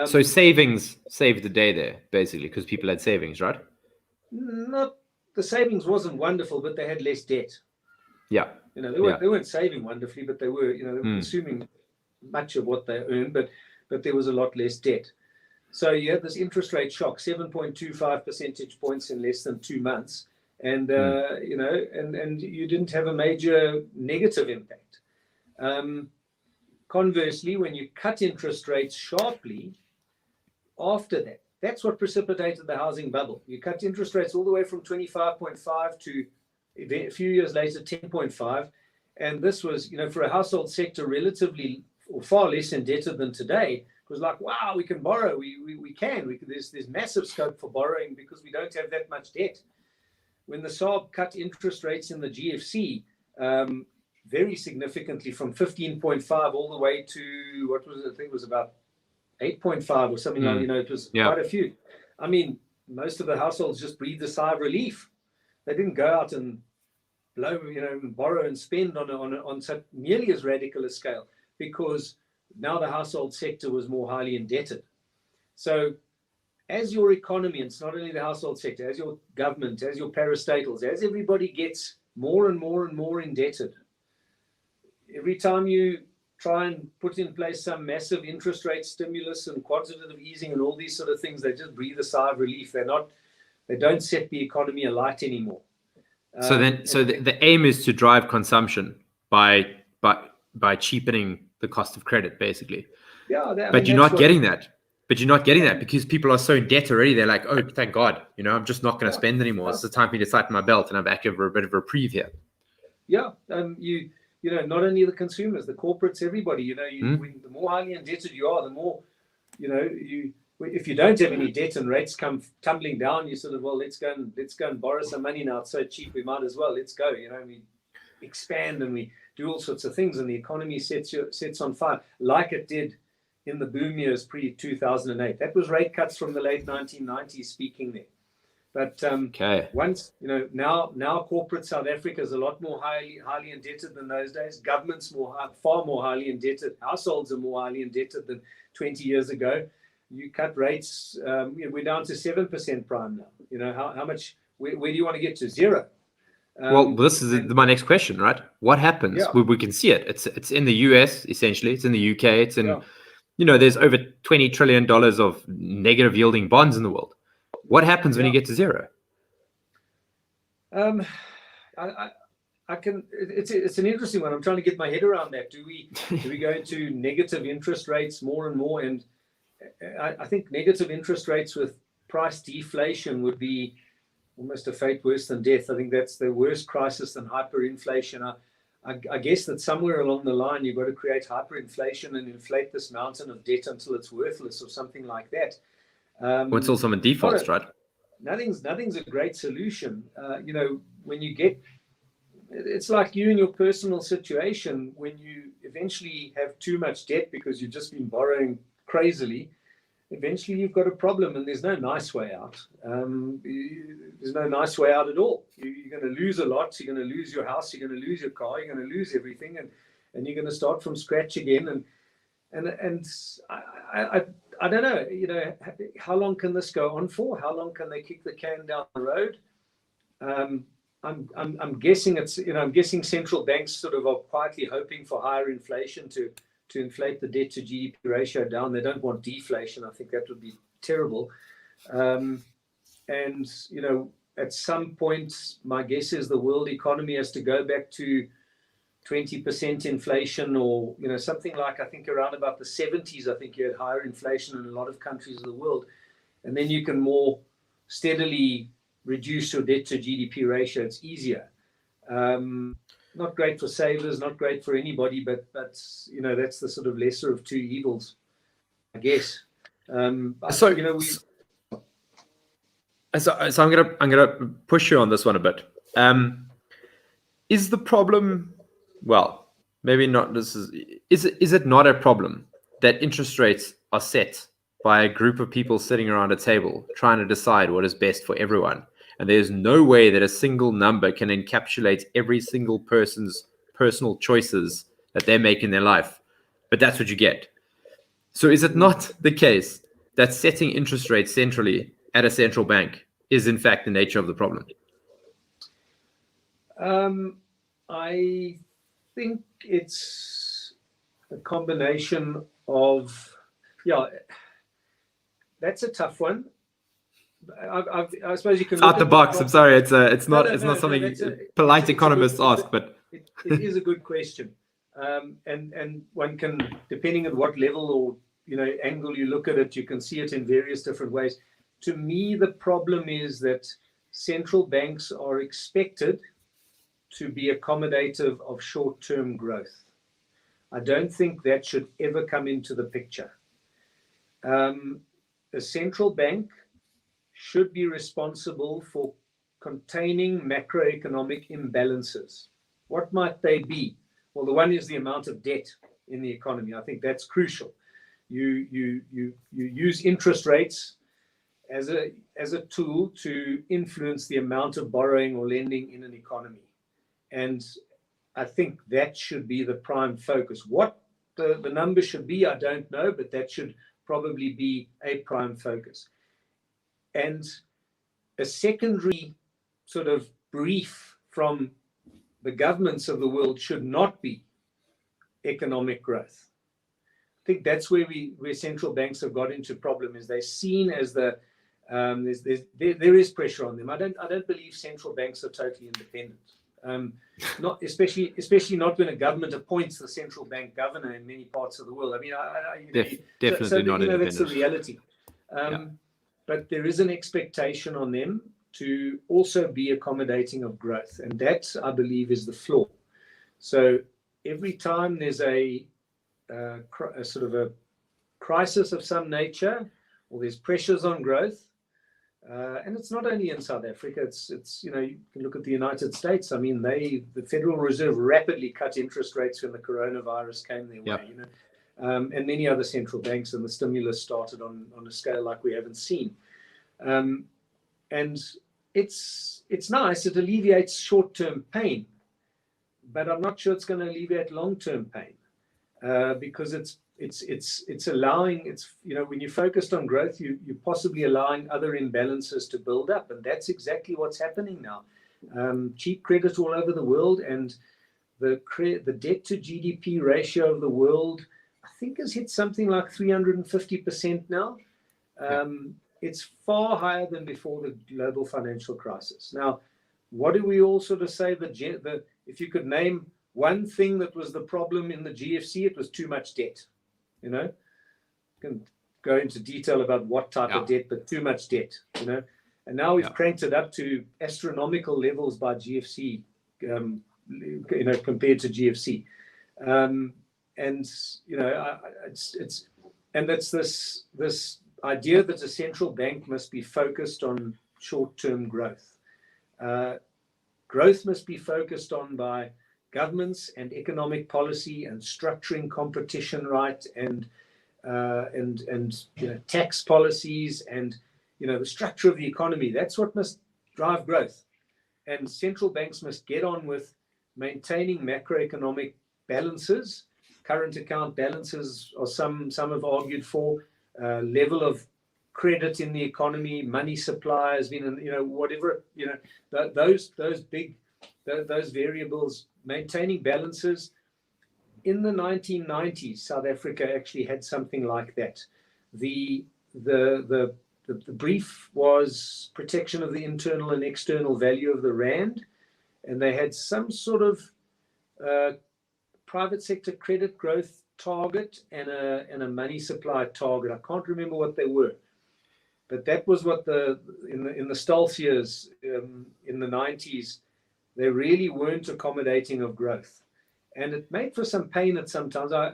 So savings saved the day there, basically, because people had savings, right? Not the savings wasn't wonderful, but they had less debt. Yeah. They weren't saving wonderfully, but they were, they were consuming much of what they earned, but there was a lot less debt. So you had this interest rate shock, 7.25 percentage points in less than 2 months, and and you didn't have a major negative impact. Conversely, when you cut interest rates sharply after that, that's what precipitated the housing bubble. You cut interest rates all the way from 25.5 to a few years later 10.5, and this was, for a household sector relatively or far less indebted than today. It was like, wow, we can borrow. There's massive scope for borrowing because we don't have that much debt. When the SARB cut interest rates in the GFC very significantly from 15.5 all the way to what was it? I think it was about 8.5 or something like. It was quite a few. I mean, most of the households just breathed a sigh of relief. They didn't go out and blow, borrow and spend on such nearly as radical a scale because now the household sector was more highly indebted. So as your economy, and it's not only the household sector, as your government, as your parastatals, as everybody gets more and more and more indebted, every time you try and put in place some massive interest rate stimulus and quantitative easing and all these sort of things, they just breathe a sigh of relief. They don't set the economy alight anymore. So the aim is to drive consumption by cheapening the cost of credit, basically. Yeah, but you're not getting that. But you're not getting that because people are so in debt already. They're like, oh, thank God, I'm just not going to spend anymore. It's the time for me to tighten my belt and I'm back over a bit of a reprieve here. Yeah, not only the consumers, the corporates, everybody. When the more highly indebted you are, the more, if you don't have any debt and rates come tumbling down, you sort of, well, let's go and borrow some money now. It's so cheap, we might as well. Let's go. We expand and we do all sorts of things, and the economy sets on fire like it did in the boom years pre-2008. That was rate cuts from the late 1990s speaking there. But once, now corporate South Africa is a lot more highly indebted than those days. Governments far more highly indebted. Households are more highly indebted than 20 years ago. You cut rates, we're down to 7% prime now. How much, where do you want to get to? Zero. Well, this is my next question, right? What happens? Yeah. We can see it. It's in the US, essentially. It's in the UK. It's in, there's over $20 trillion of negative yielding bonds in the world. What happens when you get to zero? I can. It's an interesting one. I'm trying to get my head around that. Do we go into negative interest rates more and more? And I think negative interest rates with price deflation would be almost a fate worse than death. I think that's the worst crisis than hyperinflation. I guess that somewhere along the line you've got to create hyperinflation and inflate this mountain of debt until it's worthless or something like that. What's also in defaults, right? Nothing's a great solution. When you get, it's like you in your personal situation, when you eventually have too much debt because you've just been borrowing crazily, eventually you've got a problem, and there's no nice way out. There's no nice way out at all. You're going to lose a lot. You're going to lose your house. You're going to lose your car. You're going to lose everything, and you're going to start from scratch again. And I don't know. How long can this go on for? How long can they kick the can down the road? I'm guessing I'm guessing central banks sort of are quietly hoping for higher inflation to inflate the debt to GDP ratio down. They don't want deflation. I think that would be terrible. And at some point, my guess is the world economy has to go back to 20% inflation, or something like, I think around about the 70s. I think you had higher inflation in a lot of countries of the world, and then you can more steadily reduce your debt to GDP ratio. It's easier. Not great for savers, not great for anybody, but that's the sort of lesser of two evils, I guess. So I'm gonna push you on this one a bit. Is the problem, well, maybe not. Is it not a problem that interest rates are set by a group of people sitting around a table trying to decide what is best for everyone? And there's no way that a single number can encapsulate every single person's personal choices that they make in their life. But that's what you get. So is it not the case that setting interest rates centrally at a central bank is in fact the nature of the problem? I think it's a combination of, that's a tough one. I suppose you can look out the box. I'm sorry, it's not something polite economists ask, but it is a good question, and one can, depending on what level or angle you look at it, you can see it in various different ways. To me, the problem is that central banks are expected to be accommodative of short-term growth. I don't think that should ever come into the picture. A central bank should be responsible for containing macroeconomic imbalances. What might they be? Well, the one is the amount of debt in the economy. I think that's crucial. You use interest rates as a tool to influence the amount of borrowing or lending in an economy. And I think that should be the prime focus. What the number should be, I don't know, but that should probably be a prime focus. And a secondary sort of brief from the governments of the world should not be economic growth. I think that's where central banks have got into problem, is they're seen as there is pressure on them. I don't believe central banks are totally independent. Not especially not when a government appoints the central bank governor in many parts of the world. I mean, definitely not independent. That's the reality. But there is an expectation on them to also be accommodating of growth, and that, I believe, is the flaw. So every time there's a sort of a crisis of some nature, or there's pressures on growth, and it's not only in South Africa. It's you can look at the United States. I mean, the Federal Reserve rapidly cut interest rates when the coronavirus came their way. And many other central banks, and the stimulus started on a scale like we haven't seen. And it's nice. It alleviates short-term pain, but I'm not sure it's going to alleviate long-term pain, because it's allowing, when you're focused on growth, you're possibly allowing other imbalances to build up, and that's exactly what's happening now. Cheap credit all over the world, and the debt to GDP ratio of the world, I think, has hit something like 350% now. It's far higher than before the global financial crisis. Now, what do we all sort of say? If you could name one thing that was the problem in the GFC, it was too much debt. You can go into detail about what type of debt, but too much debt. And now we've cranked it up to astronomical levels by GFC, compared to GFC. That's this idea that a central bank must be focused on short-term growth. Growth must be focused on by governments and economic policy and structuring competition right, and and tax policies and the structure of the economy. That's what must drive growth. And central banks must get on with maintaining macroeconomic balances. Current account balances are some have argued for, level of credit in the economy, money supply has been, whatever, those variables, maintaining balances. In the 1990s, South Africa actually had something like that. The brief was protection of the internal and external value of the rand, and they had some sort of private sector credit growth target and a money supply target. I can't remember what they were, but that was what in the Stolz years in the 90s, they really weren't accommodating of growth. And it made for some pain at some times. I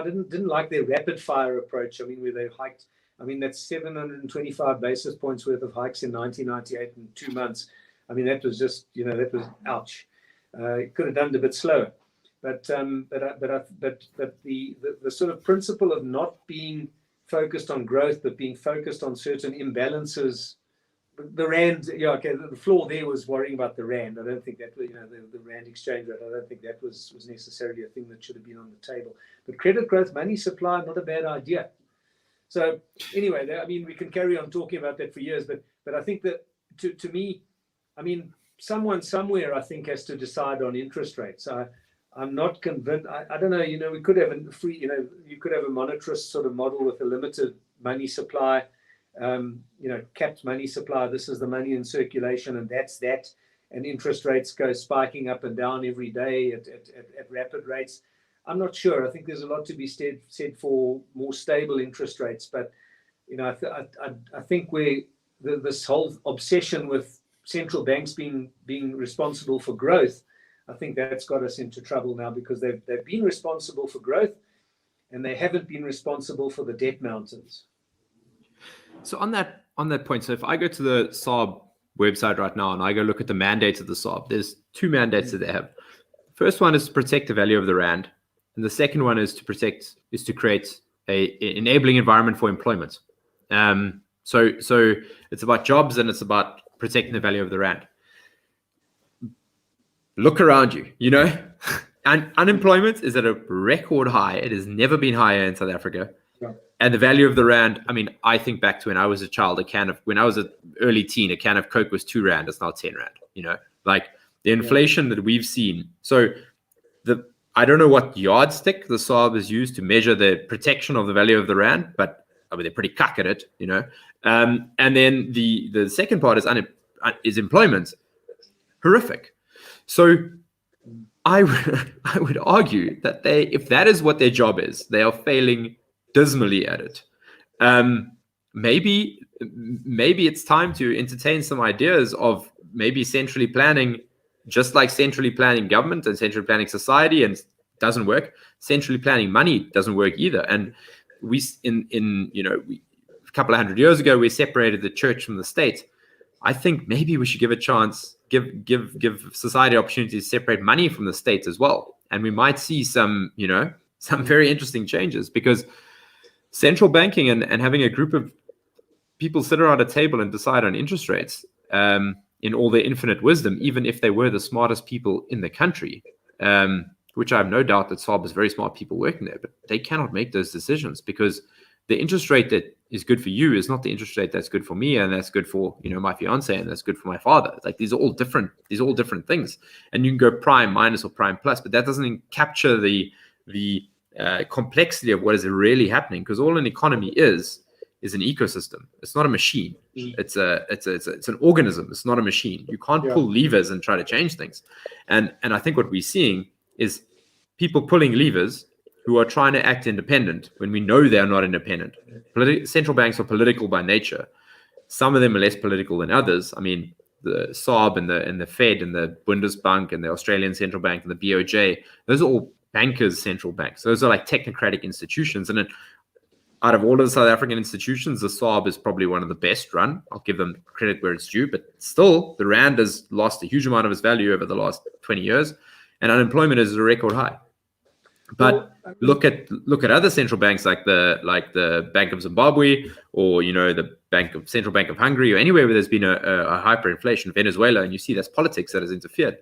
didn't like their rapid fire approach. I mean, where they hiked, that's 725 basis points worth of hikes in 1998 in 2 months. That was just, that was ouch. Could have done it a bit slower. But the sort of principle of not being focused on growth, but being focused on certain imbalances. The rand, the flaw there was worrying about the rand. I don't think that, the rand exchange rate, I don't think that was necessarily a thing that should have been on the table. But credit growth, money supply, not a bad idea. So anyway, we can carry on talking about that for years, but I think that to me, someone somewhere, I think, has to decide on interest rates. I'm not convinced. I don't know, we could have a free, you could have a monetarist sort of model with a limited money supply. Capped money supply. This is the money in circulation, and that's that. And interest rates go spiking up and down every day at rapid rates. I'm not sure. I think there's a lot to be said for more stable interest rates. But I think this whole obsession with central banks being responsible for growth, I think that's got us into trouble now, because they've been responsible for growth, and they haven't been responsible for the debt mountains. So on that point, so if I go to the SARB website right now and I go look at the mandates of the SARB, there's 2 mandates that they have. First one is to protect the value of the rand, and the second one is to create a enabling environment for employment. So it's about jobs and it's about protecting the value of the rand. Look around you, and unemployment is at a record high. It has never been higher in South Africa. Yeah. And the value of the rand, I think back to when I was a child, when I was an early teen, a can of Coke was 2 rand. It's now 10 rand, like the inflation that we've seen. So I don't know what yardstick the SARB has used to measure the protection of the value of the rand, but they're pretty cuck at it, and then the second part is employment. Horrific. So I would argue that if that is what their job is, they are failing dismally at it. Maybe it's time to entertain some ideas of maybe centrally planning, just like centrally planning government and centrally planning society, and doesn't work. Centrally planning money doesn't work either. And a couple of 100 years ago, we separated the church from the state. I think maybe we should give a chance, give society opportunities to separate money from the state as well, and we might see some very interesting changes, because central banking and having a group of people sit around a table and decide on interest rates in all their infinite wisdom, even if they were the smartest people in the country, which I have no doubt that SARB is very smart people working there, but they cannot make those decisions, because the interest rate that is good for you is not the interest rate that's good for me, and that's good for my fiance, and that's good for my father. Like, these are all different things, and you can go prime, minus, or prime plus, but that doesn't capture the complexity of what is really happening, because all an economy is an ecosystem. It's not a machine. It's an organism. It's not a machine. You can't pull levers and try to change things. And I think what we're seeing is people pulling levers who are trying to act independent when we know they are not independent. Central banks are political by nature. Some of them are less political than others. The SARB and the Fed and the Bundesbank and the Australian Central Bank and the BOJ, those are all bankers' central banks. Those are like technocratic institutions. And then out of all of the South African institutions, the SARB is probably one of the best run. I'll give them credit where it's due, but still the rand has lost a huge amount of its value over the last 20 years, and unemployment is at a record high. But look at other central banks like the Bank of Zimbabwe, or the Central Bank of Hungary, or anywhere where there's been a hyperinflation, Venezuela, and you see that's politics that has interfered.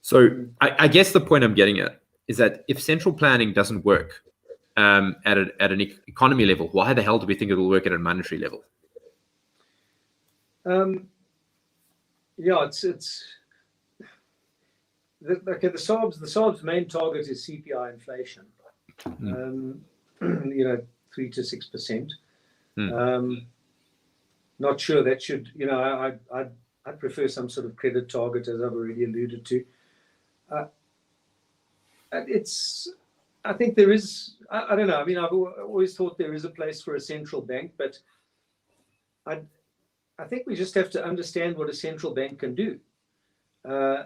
So I guess the point I'm getting at is that if central planning doesn't work at an economy level, why the hell do we think it will work at a monetary level? The SARB's main target is CPI inflation. 3 to 6%. Not sure that should. I'd prefer some sort of credit target, as I've already alluded to. I think there is. I don't know. I mean, I've always thought there is a place for a central bank, but I think we just have to understand what a central bank can do. I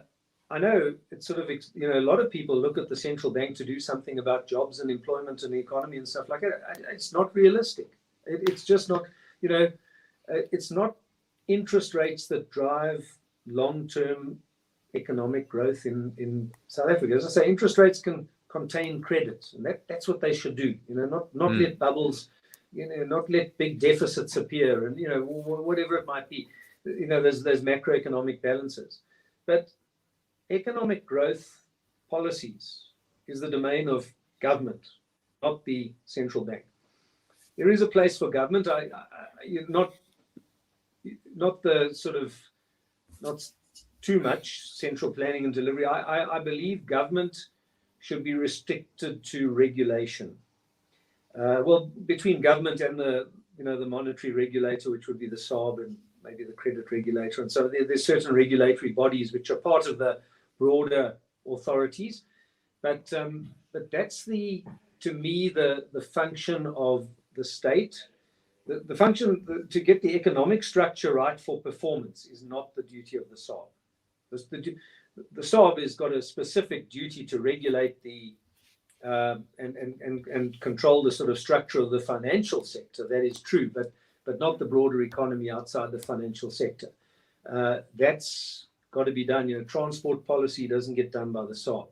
know it's sort of, a lot of people look at the central bank to do something about jobs and employment and the economy and stuff like that. It's not realistic. It's just not, it's not interest rates that drive long-term economic growth in South Africa. As I say, interest rates can contain credit, and that's what they should do. Not let bubbles, not let big deficits appear, and whatever it might be. There's macroeconomic balances, but economic growth policies is the domain of government, not the central bank. There is a place for government. Not the sort of, not too much central planning and delivery. I believe government should be restricted to regulation. Between government and the monetary regulator, which would be the SARB and maybe the credit regulator, and so there's certain regulatory bodies which are part of the broader authorities, but that's to me the function of the state. The function to get the economic structure right for performance is not the duty of the SARB. The SARB has got a specific duty to regulate and control the sort of structure of the financial sector. That is true, but not the broader economy outside the financial sector. That's got to be done. Transport policy doesn't get done by the SARB.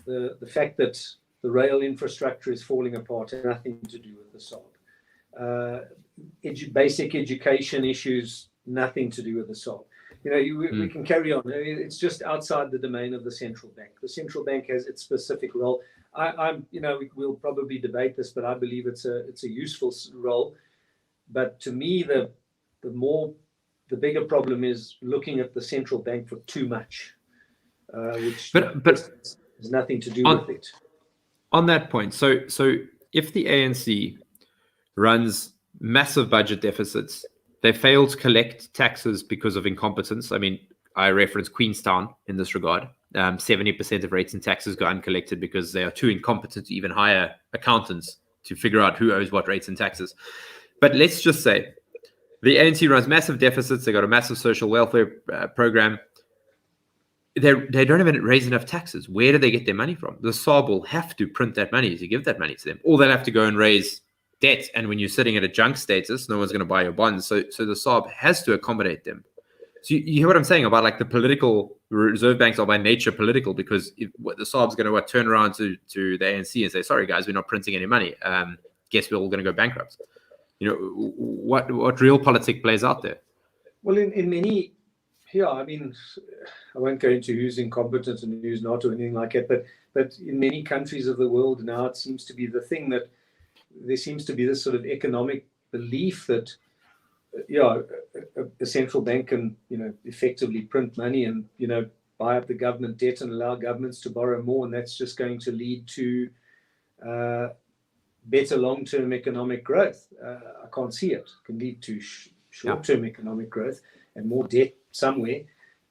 The fact that the rail infrastructure is falling apart has nothing to do with the SARB. Basic education issues, nothing to do with the SARB. We can carry on. It's just outside the domain of the central bank. The central bank has its specific role. We'll probably debate this, but I believe it's a useful role. But to me, the bigger problem is looking at the central bank for too much, which has nothing to do with it. On that point, so if the ANC runs massive budget deficits, they fail to collect taxes because of incompetence. I mean, I reference Queenstown in this regard. 70% of rates and taxes go uncollected because they are too incompetent to even hire accountants to figure out who owes what rates and taxes. But let's just say the ANC runs massive deficits. They got a massive social welfare program. They don't even raise enough taxes. Where do they get their money from? The SARB will have to print that money to give that money to them, or they'll have to go and raise debt. And when you're sitting at a junk status, no one's going to buy your bonds. So the SARB has to accommodate them. So you hear what I'm saying about like the political reserve banks are by nature political, because the SARB's going to turn around to the ANC and say, sorry guys, we're not printing any money. Guess we're all going to go bankrupt. What real politic plays out there? Well, in many, I mean, I won't go into who's incompetent and who's not or anything like that, but in many countries of the world now, it seems to be the thing that there seems to be this sort of economic belief that a central bank can effectively print money and buy up the government debt and allow governments to borrow more, and that's just going to lead to better long-term economic growth. I can't see it. It can lead to short-term economic growth and more debt somewhere.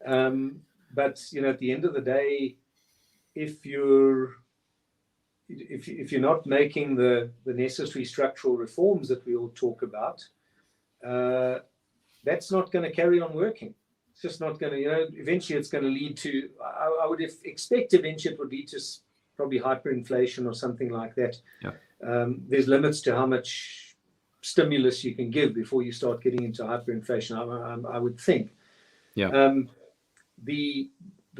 But at the end of the day, if you're not making the necessary structural reforms that we all talk about, that's not going to carry on working. It's just not going to, eventually it's going to lead to, I would expect eventually it would lead to probably hyperinflation or something like that. Yeah. There's limits to how much stimulus you can give before you start getting into hyperinflation, I would think. Yeah. The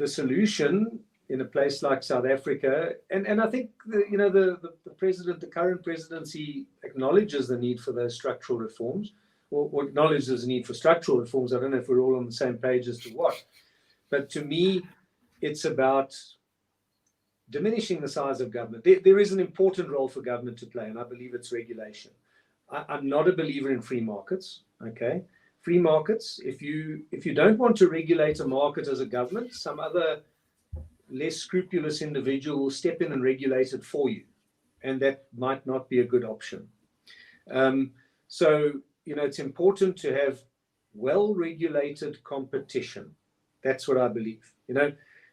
solution in a place like South Africa, and I think the president, the current presidency, acknowledges the need for those structural reforms, or acknowledges the need for structural reforms. I don't know if we're all on the same page as to what, but to me, it's about diminishing the size of government. There is an important role for government to play, and I believe it's regulation. I'm not a believer in free markets. Okay, free markets. If you don't want to regulate a market as a government, some other less scrupulous individual will step in and regulate it for you, and that might not be a good option. So it's important to have well-regulated competition. That's what I believe.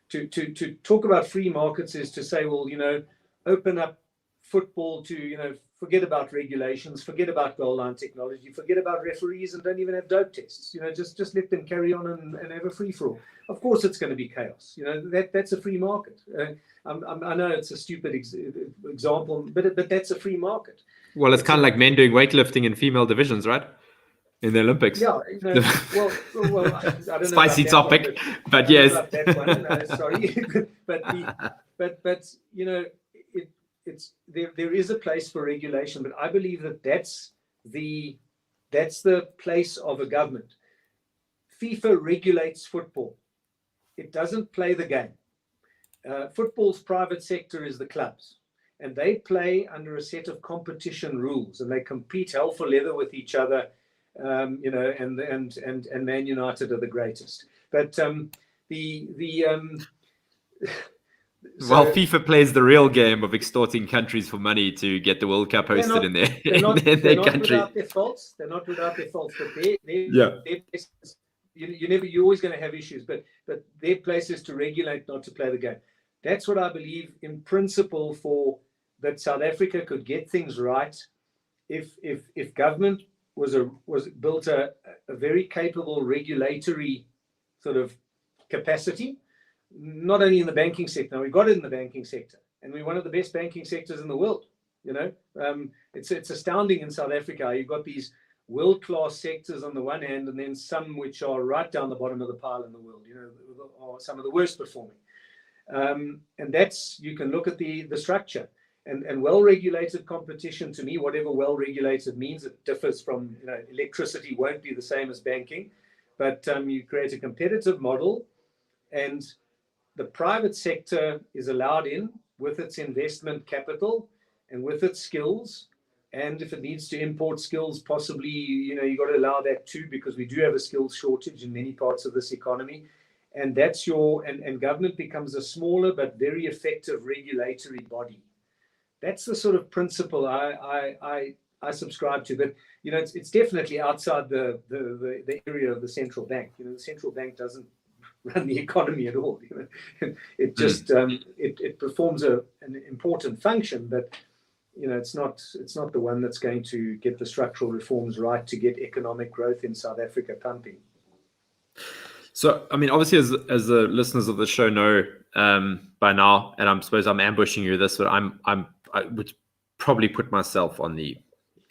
To talk about free markets is to say, well, open up football to, forget about regulations, forget about goal line technology, forget about referees, and don't even have dope tests. Just let them carry on and have a free for all. Of course, it's going to be chaos. That's a free market. I know it's a stupid example, but that's a free market. Well, it's kind of like men doing weightlifting in female divisions, right? In the Olympics. Yeah. Well, I don't know. Spicy topic, but yes. That one, no, sorry, but there is a place for regulation, but I believe that's the place of a government. FIFA regulates football. It doesn't play the game. Football's private sector is the clubs, and they play under a set of competition rules, and they compete hell for leather with each other. And Man United are the greatest. But well, FIFA plays the real game of extorting countries for money to get the World Cup hosted in their country. They're not without their faults, but you're always going to have issues. But their place is to regulate, not to play the game. That's what I believe in principle for that South Africa could get things right if government was built a very capable regulatory sort of capacity, not only in the banking sector. Now, we've got it in the banking sector, and we're one of the best banking sectors in the world. It's astounding in South Africa. You've got these world-class sectors on the one hand, and then some which are right down the bottom of the pile in the world, are some of the worst performing. And that's, you can look at the structure. And well-regulated competition, to me, whatever well-regulated means, it differs from, electricity won't be the same as banking, but you create a competitive model, and the private sector is allowed in with its investment capital and with its skills. And if it needs to import skills, possibly, you've got to allow that too, because we do have a skills shortage in many parts of this economy. And that's and government becomes a smaller but very effective regulatory body. That's the sort of principle I subscribe to, but it's definitely outside the area of the central bank. The central bank doesn't run the economy at all. It just it performs an important function, but it's not the one that's going to get the structural reforms right to get economic growth in South Africa pumping. So, I mean, obviously, as the listeners of the show know by now, and I suppose I'm ambushing you with this, but I would probably put myself on the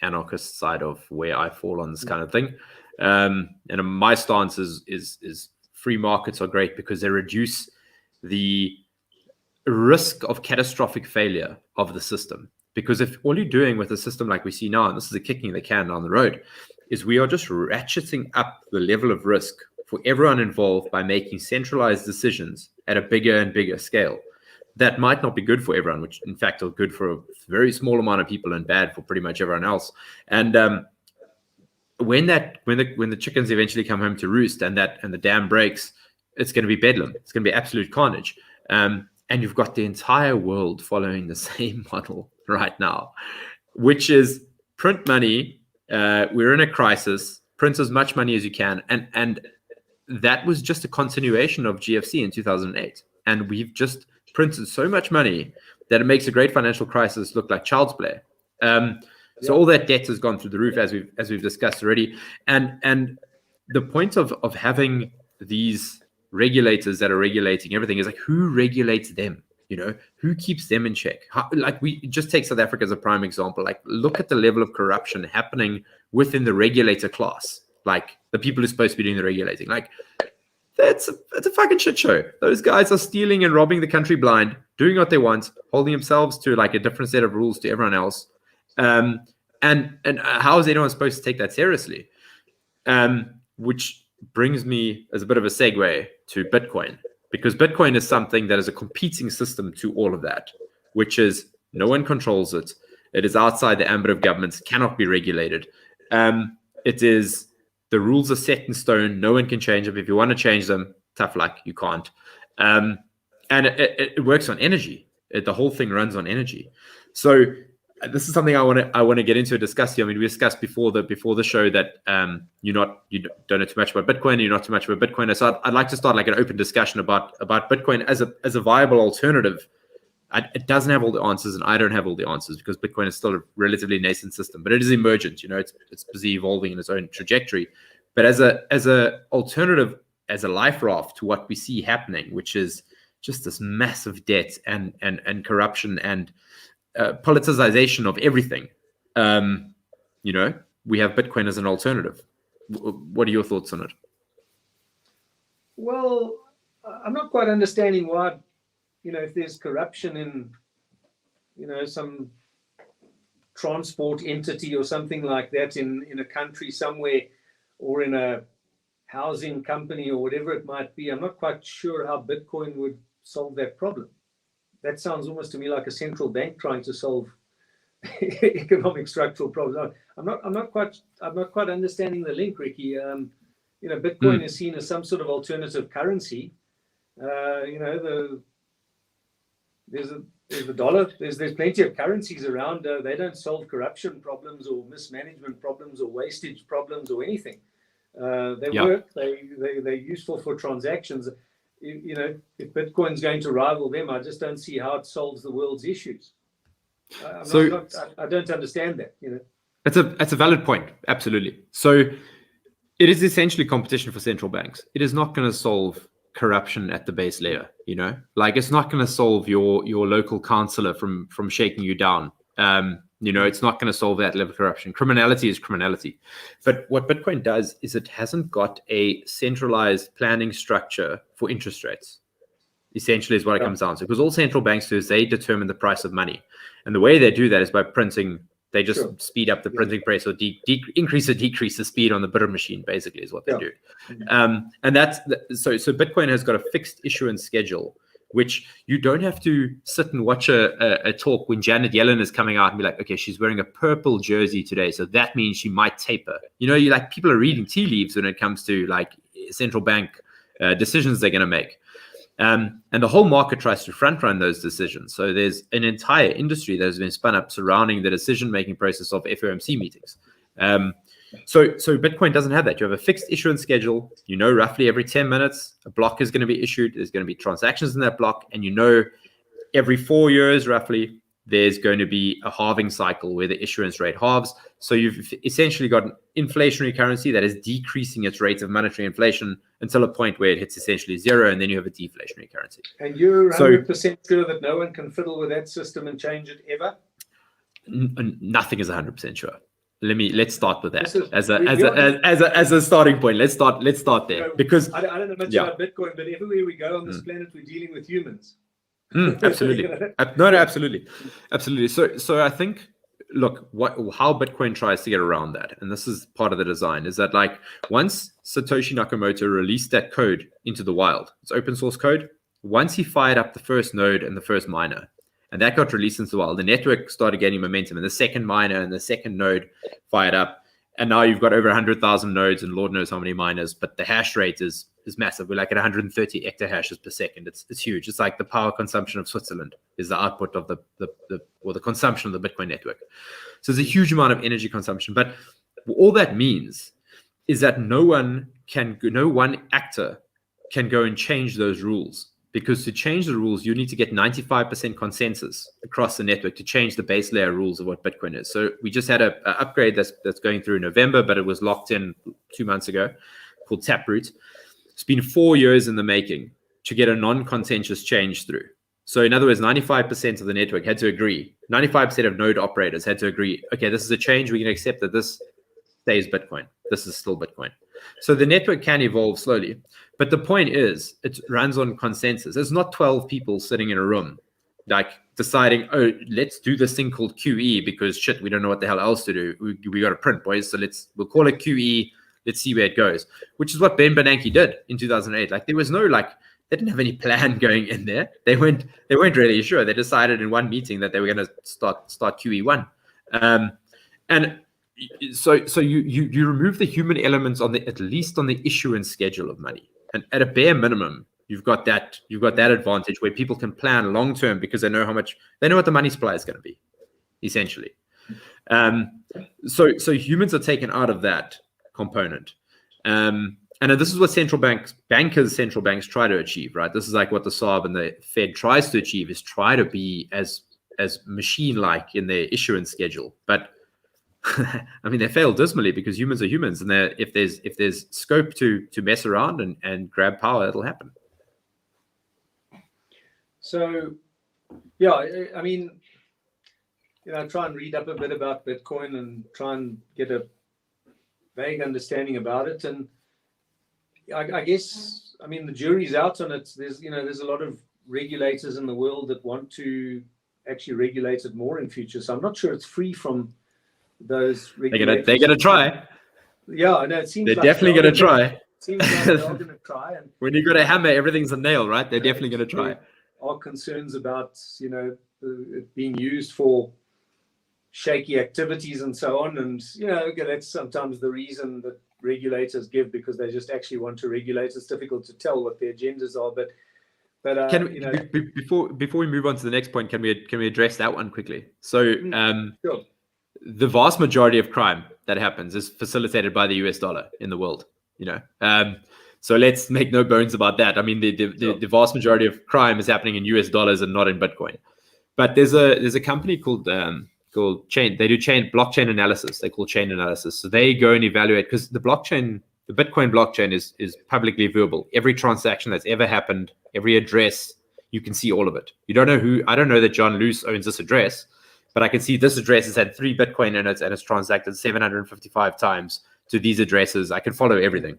anarchist side of where I fall on this kind of thing. And my stance is free markets are great because they reduce the risk of catastrophic failure of the system. Because if all you're doing with a system like we see now, and this is a kicking the can down the road, is we are just ratcheting up the level of risk for everyone involved by making centralized decisions at a bigger and bigger scale. That might not be good for everyone, which in fact are good for a very small amount of people and bad for pretty much everyone else. And when the chickens eventually come home to roost and the dam breaks, it's going to be bedlam. It's going to be absolute carnage. And you've got the entire world following the same model right now, which is print money. We're in a crisis. Print as much money as you can, and that was just a continuation of GFC in 2008. And we've just printed so much money that it makes a great financial crisis look like child's play. So all that debt has gone through the roof, as we've discussed already. And the point of having these regulators that are regulating everything is like, who regulates them? Who keeps them in check? We just take South Africa as a prime example. Like, look at the level of corruption happening within the regulator class. Like, the people who are supposed to be doing the regulating. Like, it's a fucking shit show. Those guys are stealing and robbing the country blind, doing what they want, holding themselves to like a different set of rules to everyone else. And how is anyone supposed to take that seriously? Which brings me as a bit of a segue to Bitcoin, because Bitcoin is something that is a competing system to all of that, which is no one controls it. It is outside the ambit of governments, cannot be regulated. It is, the rules are set in stone. No one can change them. If you want to change them, tough luck, you can't. And it works on energy. The whole thing runs on energy. So this is something I want to get into and discuss here. I mean, we discussed before the show that you don't know too much about Bitcoin. You're not too much about Bitcoin. So I'd like to start like an open discussion about Bitcoin as a viable alternative. It doesn't have all the answers, and I don't have all the answers because Bitcoin is still a relatively nascent system, but it is emergent. It's busy evolving in its own trajectory. But as a alternative, as a life raft to what we see happening, which is just this massive debt and corruption and politicization of everything, we have Bitcoin as an alternative. What are your thoughts on it? Well, I'm not quite understanding why. If there's corruption in, some transport entity or something like that in a country somewhere, or in a housing company or whatever it might be, I'm not quite sure how Bitcoin would solve that problem. That sounds almost to me like a central bank trying to solve economic structural problems. I'm not quite understanding the link, Ricki. Bitcoin is seen as some sort of alternative currency. There's the dollar. There's plenty of currencies around. They don't solve corruption problems or mismanagement problems or wastage problems or anything. They work. They're useful for transactions. If Bitcoin's going to rival them, I just don't see how it solves the world's issues. I don't understand that. That's a valid point. Absolutely. So it is essentially competition for central banks. It is not going to solve corruption at the base layer. Like it's not going to solve your local councillor from shaking you down. It's not going to solve that level of corruption. Criminality is criminality. But what Bitcoin does is it hasn't got a centralized planning structure for interest rates, essentially is what it comes down to. Because all central banks do is they determine the price of money. And the way they do that is by printing. They just speed up the printing press or increase or decrease the speed on the bidder machine, basically, is what they do. And that's so Bitcoin has got a fixed issuance schedule, which you don't have to sit and watch a talk when Janet Yellen is coming out and be like, okay, she's wearing a purple jersey today, so that means she might taper. People are reading tea leaves when it comes to like central bank decisions they're going to make. And the whole market tries to front run those decisions. So there's an entire industry that has been spun up surrounding the decision-making process of FOMC meetings. So Bitcoin doesn't have that. You have a fixed issuance schedule. Roughly every 10 minutes, a block is going to be issued. There's going to be transactions in that block. And every 4 years, roughly, there's going to be a halving cycle where the issuance rate halves. So you've essentially got an inflationary currency that is decreasing its rate of monetary inflation until a point where it hits essentially zero, and then you have a deflationary currency. And you're 100% sure that no one can fiddle with that system and change it ever? Nothing is 100% sure. Let's start with that as a starting point. Let's start there, because I don't know much about Bitcoin, but everywhere we go on this planet, we're dealing with humans. Absolutely. No, absolutely. So I think, look, how Bitcoin tries to get around that, and this is part of the design, is that like once Satoshi Nakamoto released that code into the wild, it's open source code. Once he fired up the first node and the first miner, and that got released into the wild, the network started gaining momentum, and the second miner and the second node fired up. And now you've got over 100,000 nodes and Lord knows how many miners, but the hash rate is massive. We're like at 130 exahashes per second. It's huge. It's like the power consumption of Switzerland is the output of the consumption of the Bitcoin network. So there's a huge amount of energy consumption. But all that means is that no one actor can go and change those rules. Because to change the rules, you need to get 95% consensus across the network to change the base layer rules of what Bitcoin is. So we just had an upgrade that's going through in November, but it was locked in 2 months ago, called Taproot. It's been 4 years in the making to get a non-contentious change through. So in other words, 95% of the network had to agree. 95% of node operators had to agree, okay, this is a change. We can accept that this stays Bitcoin. this is still Bitcoin. So the network can evolve slowly. But the point is, it runs on consensus. It's not 12 people sitting in a room, like deciding, oh, let's do this thing called QE because shit, we don't know what the hell else to do. We got to print, boys. So we'll call it QE. Let's see where it goes, which is what Ben Bernanke did in 2008. Like there was no they didn't have any plan going in there. They weren't really sure. They decided in one meeting that they were going to start QE1, and so you remove the human elements at least on the issuance schedule of money, and at a bare minimum, you've got that advantage where people can plan long term because they know what the money supply is going to be, essentially. So humans are taken out of that component. And this is what central banks try to achieve, right? This is like what the SARB and the Fed tries to achieve, is try to be as machine-like in their issuance schedule. But I mean, they fail dismally because humans are humans, and if there's scope to mess around and grab power, it'll happen. So, yeah, I mean, I try and read up a bit about Bitcoin and try and get a vague understanding about it, and I guess, I mean, the jury's out on it. There's a lot of regulators in the world that want to actually regulate it more in future. So I'm not sure it's free from those regulators. They're gonna try. Yeah, I know. It seems they're like definitely gonna try. It seems like they're going to try. And when you got a hammer, everything's a nail, right? They're definitely gonna try. There are concerns about it being used for shaky activities and so on, and that's sometimes the reason that regulators give, because they just actually want to regulate. It's difficult to tell what their agendas are, but can we, before we move on to the next point, can we address that one quickly? So sure. The vast majority of crime that happens is facilitated by the US dollar in the world, so let's make no bones about that. I mean, the vast majority of crime is happening in US dollars and not in Bitcoin. But there's a company called Chain. They do blockchain analysis. They call Chain Analysis. So they go and evaluate, because the Bitcoin blockchain is publicly viewable. Every transaction that's ever happened, every address, you can see all of it. You don't know I don't know that John Loos owns this address, but I can see this address has had 3 Bitcoin in it and it's transacted 755 times to these addresses. I can follow everything.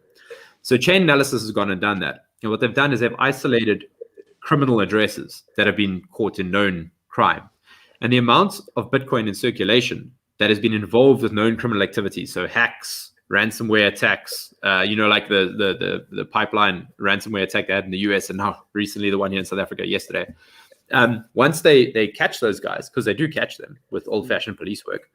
So Chain Analysis has gone and done that. And what they've done is they've isolated criminal addresses that have been caught in known crime. And the amount of Bitcoin in circulation that has been involved with known criminal activity, so hacks, ransomware attacks, like the pipeline ransomware attack they had in the US, and now recently the one here in South Africa yesterday. Once they catch those guys, because they do catch them with old-fashioned police work,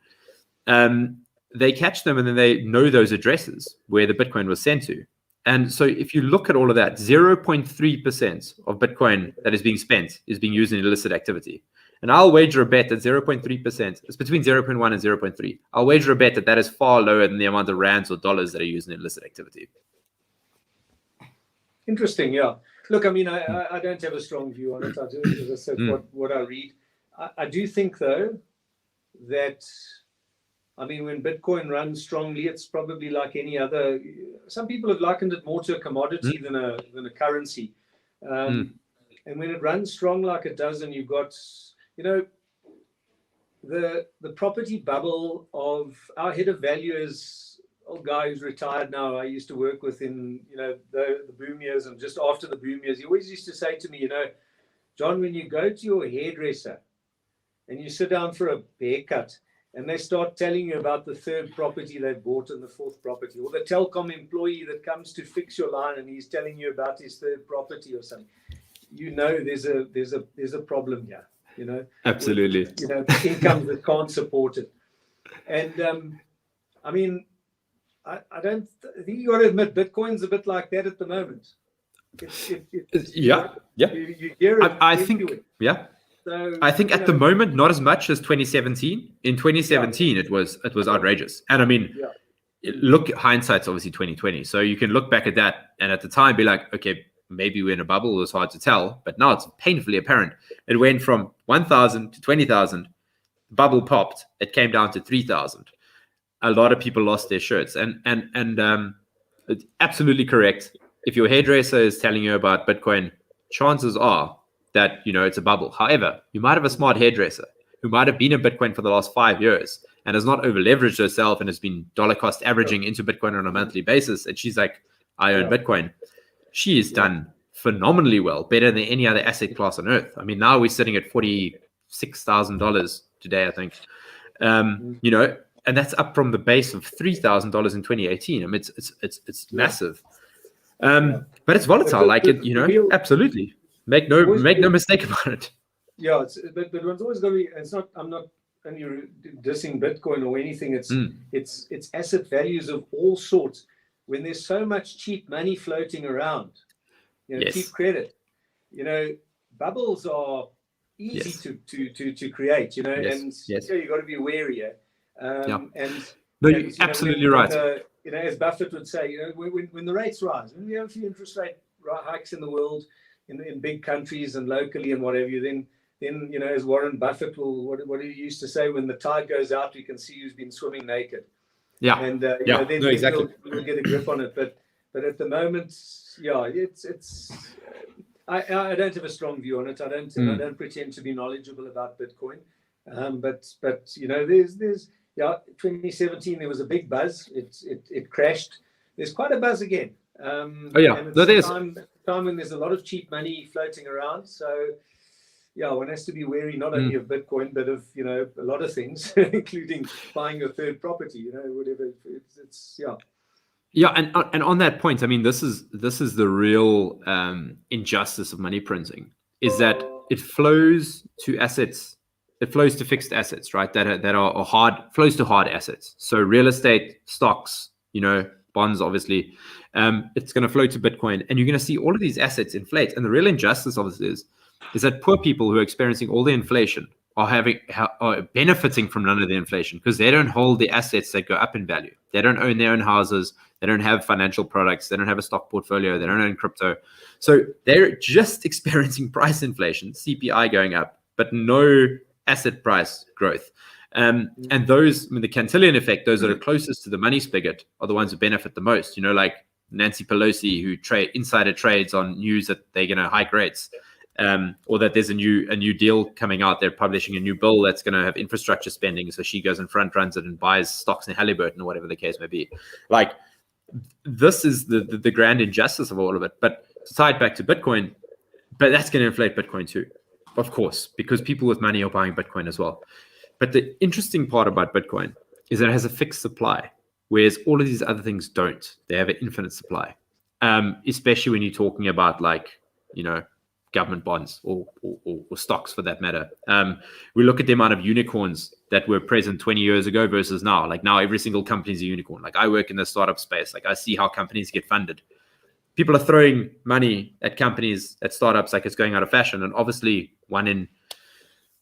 they catch them and then they know those addresses where the Bitcoin was sent to. And so if you look at all of that, 0.3% of Bitcoin that is being spent is being used in illicit activity. And I'll wager a bet that 0.3%, it's between 0.1 and 0.3. I'll wager a bet that is far lower than the amount of rands or dollars that are used in illicit activity. Interesting, yeah. Look, I mean, I don't have a strong view on it. I do, as I said, what I read. I do think, though, that, I mean, when Bitcoin runs strongly, it's probably like any other. Some people have likened it more to a commodity than a currency. And when it runs strong like it does, and you've got, the property bubble of our head of value is old guy who's retired now. I used to work with in the boom years, and just after the boom years, he always used to say to me, John, when you go to your hairdresser and you sit down for a haircut, and they start telling you about the 3rd property they've bought and the 4th property, or the telecom employee that comes to fix your line and he's telling you about his 3rd property or something, there's a problem here. Absolutely. With, income that can't support it. And I mean, I think you got to admit Bitcoin's a bit like that at the moment. Yeah. You hear it. I think. Yeah. So, I think at the moment, not as much as 2017. In 2017, it was outrageous. And I mean, look, hindsight's obviously 2020. So you can look back at that and at the time be like, okay, maybe we're in a bubble. It was hard to tell, but now it's painfully apparent. It went from 1,000 to 20,000. Bubble popped. It came down to 3,000. A lot of people lost their shirts, and it's absolutely correct. If your hairdresser is telling you about Bitcoin, chances are that it's a bubble. However, you might have a smart hairdresser who might have been in Bitcoin for the last 5 years and has not over leveraged herself and has been dollar cost averaging into Bitcoin on a monthly basis, and she's like, I own Bitcoin, she has done phenomenally well, better than any other asset class on earth. I mean, now we're sitting at $46,000 today, I think. You know, and that's up from the base of $3,000 in 2018. I mean, it's massive. But it's volatile, like it, you know, absolutely. Make no mistake about it. Yeah, but one's always going to be. It's not. I'm not only dissing Bitcoin or anything. It's asset values of all sorts. When there's so much cheap money floating around, you know, cheap credit, you know, bubbles are easy to create. You know, and so you got to be wary. And no, you're absolutely right. You know, as Buffett would say, you know, when the rates rise, when we have a few interest rate hikes in the world, in big countries and locally and whatever, then you know, as Warren Buffett what he used to say, when the tide goes out, we can see who's been swimming naked. Yeah, and you know, then exactly. we'll get a grip on it. But at the moment, it's I don't have a strong view on it. I don't pretend to be knowledgeable about Bitcoin. But you know, there's 2017 there was a big buzz. It crashed. There's quite a buzz again. And it's time when there's a lot of cheap money floating around. So one has to be wary not only of Bitcoin but of, you know, a lot of things, including buying a third property. You know, whatever. Yeah, and on that point, I mean, this is the real injustice of money printing, is that it flows to assets. It flows to fixed assets, right? That are hard, flows to hard assets. So real estate, stocks, you know, bonds, obviously. It's going to flow to Bitcoin, and you're going to see all of these assets inflate. And the real injustice of this is that poor people who are experiencing all the inflation are benefiting from none of the inflation, because they don't hold the assets that go up in value. They don't own their own houses. They don't have financial products. They don't have a stock portfolio. They don't own crypto. So they're just experiencing price inflation, CPI going up, but no asset price growth. And those, I mean, the Cantillon effect, those that are closest to the money spigot are the ones who benefit the most. You know, like Nancy Pelosi, who insider trades on news that they're going to hike rates, or that there's a new deal coming out. They're publishing a new bill that's going to have infrastructure spending. So she goes and front runs it and buys stocks in Halliburton or whatever the case may be. Like, this is the grand injustice of all of it. But to tie it back to Bitcoin, but that's going to inflate Bitcoin too, of course, because people with money are buying Bitcoin as well. But the interesting part about Bitcoin is that it has a fixed supply, whereas all of these other things don't. They have an infinite supply, especially when you're talking about, like, you know, government bonds or stocks for that matter. We look at the amount of unicorns that were present 20 years ago versus now. Like, now every single company is a unicorn. Like, I work in the startup space. Like, I see how companies get funded. People are throwing money at companies, at startups, like it's going out of fashion. And obviously one in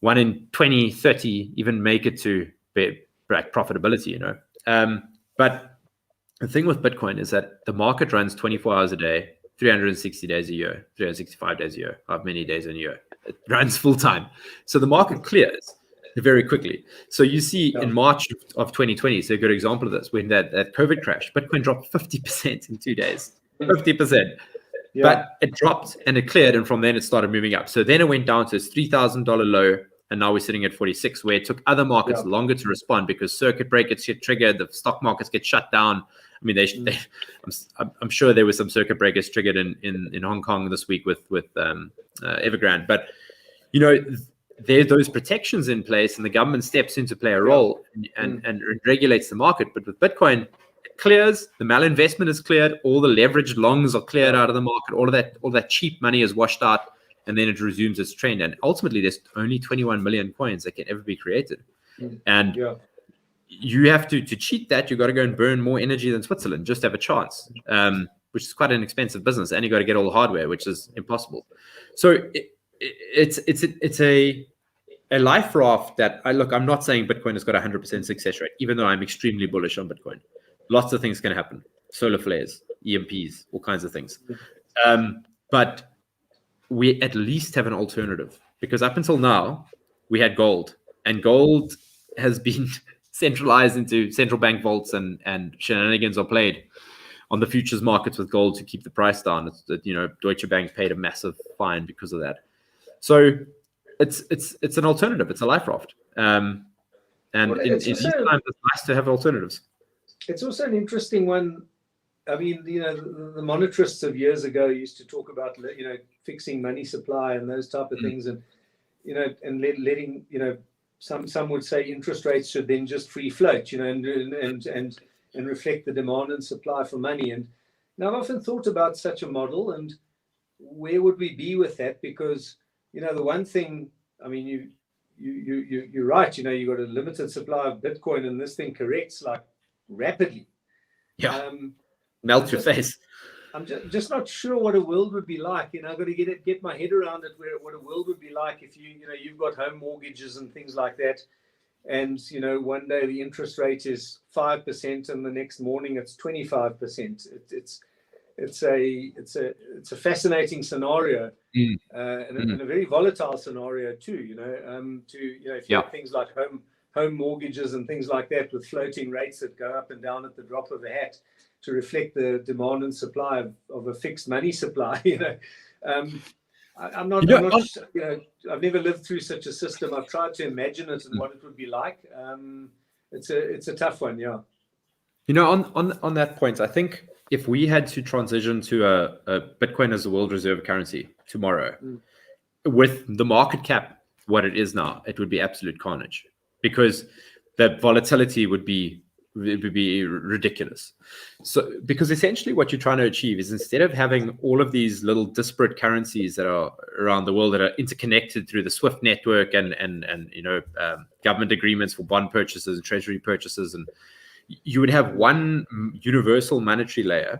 20, 30 even make it to profitability, you know. But the thing with Bitcoin is that the market runs 24 hours a day, 360 days a year, 365 days a year, how many days in a year. It runs full time. So the market clears very quickly. So you see in March of 2020, so a good example of this, when that COVID crash, Bitcoin dropped 50% in 2 days, 50%. Yeah. But it dropped and it cleared, and from then it started moving up. So then it went down to its $3,000 low, and now we're sitting at 46, where it took other markets longer to respond because circuit breakers get triggered, the stock markets get shut down. I mean, I'm sure there were some circuit breakers triggered in Hong Kong this week with Evergrande. But, you know, there's those protections in place, and the government steps in to play a role and regulates the market. But with Bitcoin, it clears, the malinvestment is cleared, all the leveraged longs are cleared out of the market, all that cheap money is washed out, and then it resumes its trend. And ultimately, there's only 21 million coins that can ever be created. And you have to cheat that. You got to go and burn more energy than Switzerland just to have a chance, which is quite an expensive business. And you got to get all the hardware, which is impossible. So it's a life raft that I'm not saying Bitcoin has got a 100% success rate, even though I'm extremely bullish on Bitcoin. Lots of things can happen. Solar flares, EMPs, all kinds of things. But we at least have an alternative, because up until now we had gold, and gold has been centralized into central bank vaults, and shenanigans are played on the futures markets with gold to keep the price down. It's that, you know, Deutsche Bank paid a massive fine because of that. So it's an alternative. It's a life raft. And And Well, in these times, it's nice to have alternatives. It's also an interesting one. I mean, the monetarists of years ago used to talk about, fixing money supply and those type of things, and and letting, some would say interest rates should then just free float, and reflect the demand and supply for money. And now I've often thought about such a model, and where would we be with that? Because the one thing, I mean, you're right. You've got a limited supply of Bitcoin, and this thing corrects like rapidly. Yeah, melt your face. I'm just not sure what a world would be like. I've got to get my head around it. What a world would be like if you've got home mortgages and things like that, and one day the interest rate is 5%, and the next morning it's 25%. It's a fascinating scenario, and a very volatile scenario too. If you have things like home mortgages and things like that with floating rates that go up and down at the drop of a hat to reflect the demand and supply of a fixed money supply. I'm not. I've never lived through such a system. I've tried to imagine it and what it would be like. It's a tough one. Yeah. On that point, I think if we had to transition to a Bitcoin as a world reserve currency tomorrow, with the market cap what it is now, it would be absolute carnage, because the volatility would be ridiculous. So, because essentially what you're trying to achieve is, instead of having all of these little disparate currencies that are around the world that are interconnected through the SWIFT network and government agreements for bond purchases and treasury purchases, and you would have one universal monetary layer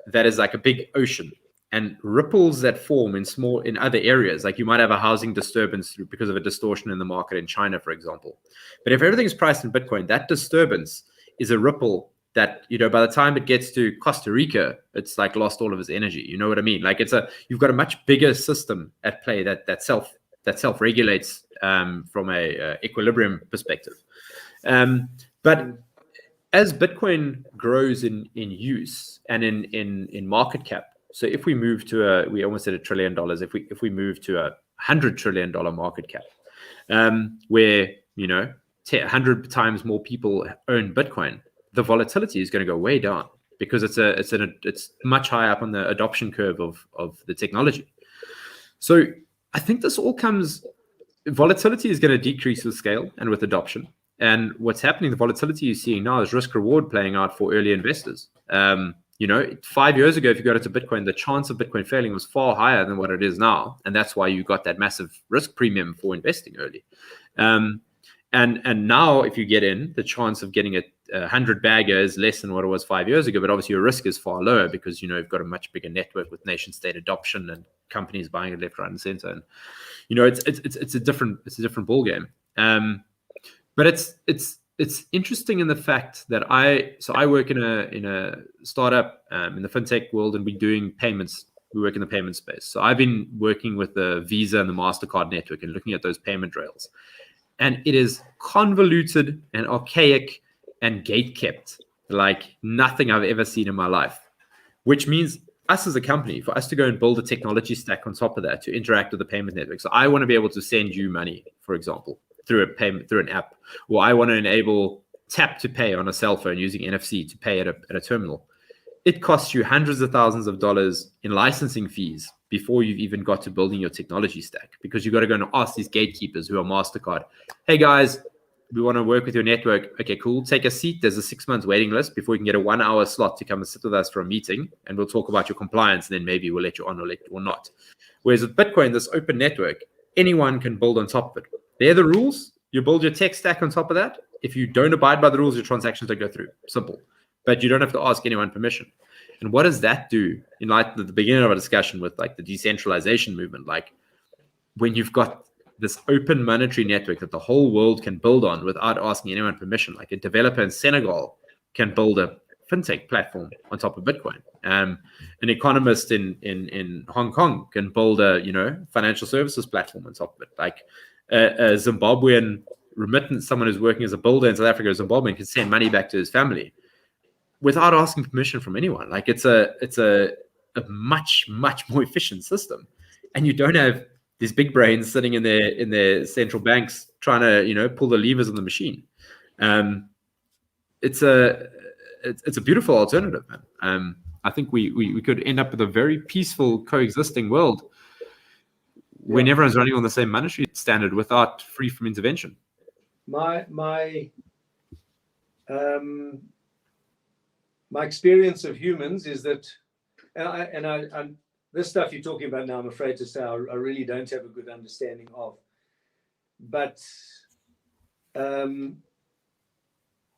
that is like a big ocean, and ripples that form in other areas. Like you might have a housing disturbance because of a distortion in the market in China, for example. But if everything is priced in Bitcoin, that disturbance is a ripple that, by the time it gets to Costa Rica, it's like lost all of its energy. You know what I mean? Like you've got a much bigger system at play that self-regulates from a equilibrium perspective. But as Bitcoin grows in use and in market cap, so if we move to we almost said $1 trillion. If we move to $100 trillion market cap, where 100 times more people own Bitcoin, the volatility is going to go way down, because it's much higher up on the adoption curve of the technology. So I think this all volatility is going to decrease with scale and with adoption. And what's happening, the volatility you're seeing now is risk reward playing out for early investors. 5 years ago, if you got into Bitcoin, the chance of Bitcoin failing was far higher than what it is now. And that's why you got that massive risk premium for investing early. And now if you get in, the chance of getting a 100 bagger is less than what it was 5 years ago. But obviously your risk is far lower, because, you've got a much bigger network with nation state adoption and companies buying it left, right, and center. And, it's a different ball game. But it's interesting in the fact that I work in a startup in the fintech world, and we're doing payments. We work in the payment space. So I've been working with the Visa and the MasterCard network and looking at those payment rails. And it is convoluted and archaic and gate-kept like nothing I've ever seen in my life, which means us as a company, for us to go and build a technology stack on top of that to interact with the payment network. So I want to be able to send you money, for example, through an app, or I want to enable tap to pay on a cell phone using NFC to pay at a terminal. It costs you hundreds of thousands of dollars in licensing fees before you've even got to building your technology stack, because you've got to go and ask these gatekeepers who are MasterCard, hey guys, we want to work with your network. Okay, cool. Take a seat. There's a 6 months waiting list before you can get a 1 hour slot to come and sit with us for a meeting, and we'll talk about your compliance, and then maybe we'll let you on or not. Whereas with Bitcoin, this open network, anyone can build on top of it. They're the rules. You build your tech stack on top of that. If you don't abide by the rules, your transactions don't go through. Simple. But you don't have to ask anyone permission. And what does that do? In like the beginning of a discussion with like the decentralization movement, like when you've got this open monetary network that the whole world can build on without asking anyone permission, like a developer in Senegal can build a fintech platform on top of Bitcoin. An economist in Hong Kong can build a financial services platform on top of it. Like a Zimbabwean remittance, someone who's working as a builder in South Africa or Zimbabwe, can send money back to his family without asking permission from anyone. Like it's a much more efficient system, and you don't have these big brains sitting in their central banks trying to pull the levers on the machine. It's a beautiful alternative, man. I think we could end up with a very peaceful coexisting world when everyone's running on the same monetary standard without free from intervention. My experience of humans is that, and this stuff you're talking about now, I'm afraid to say I really don't have a good understanding of. But when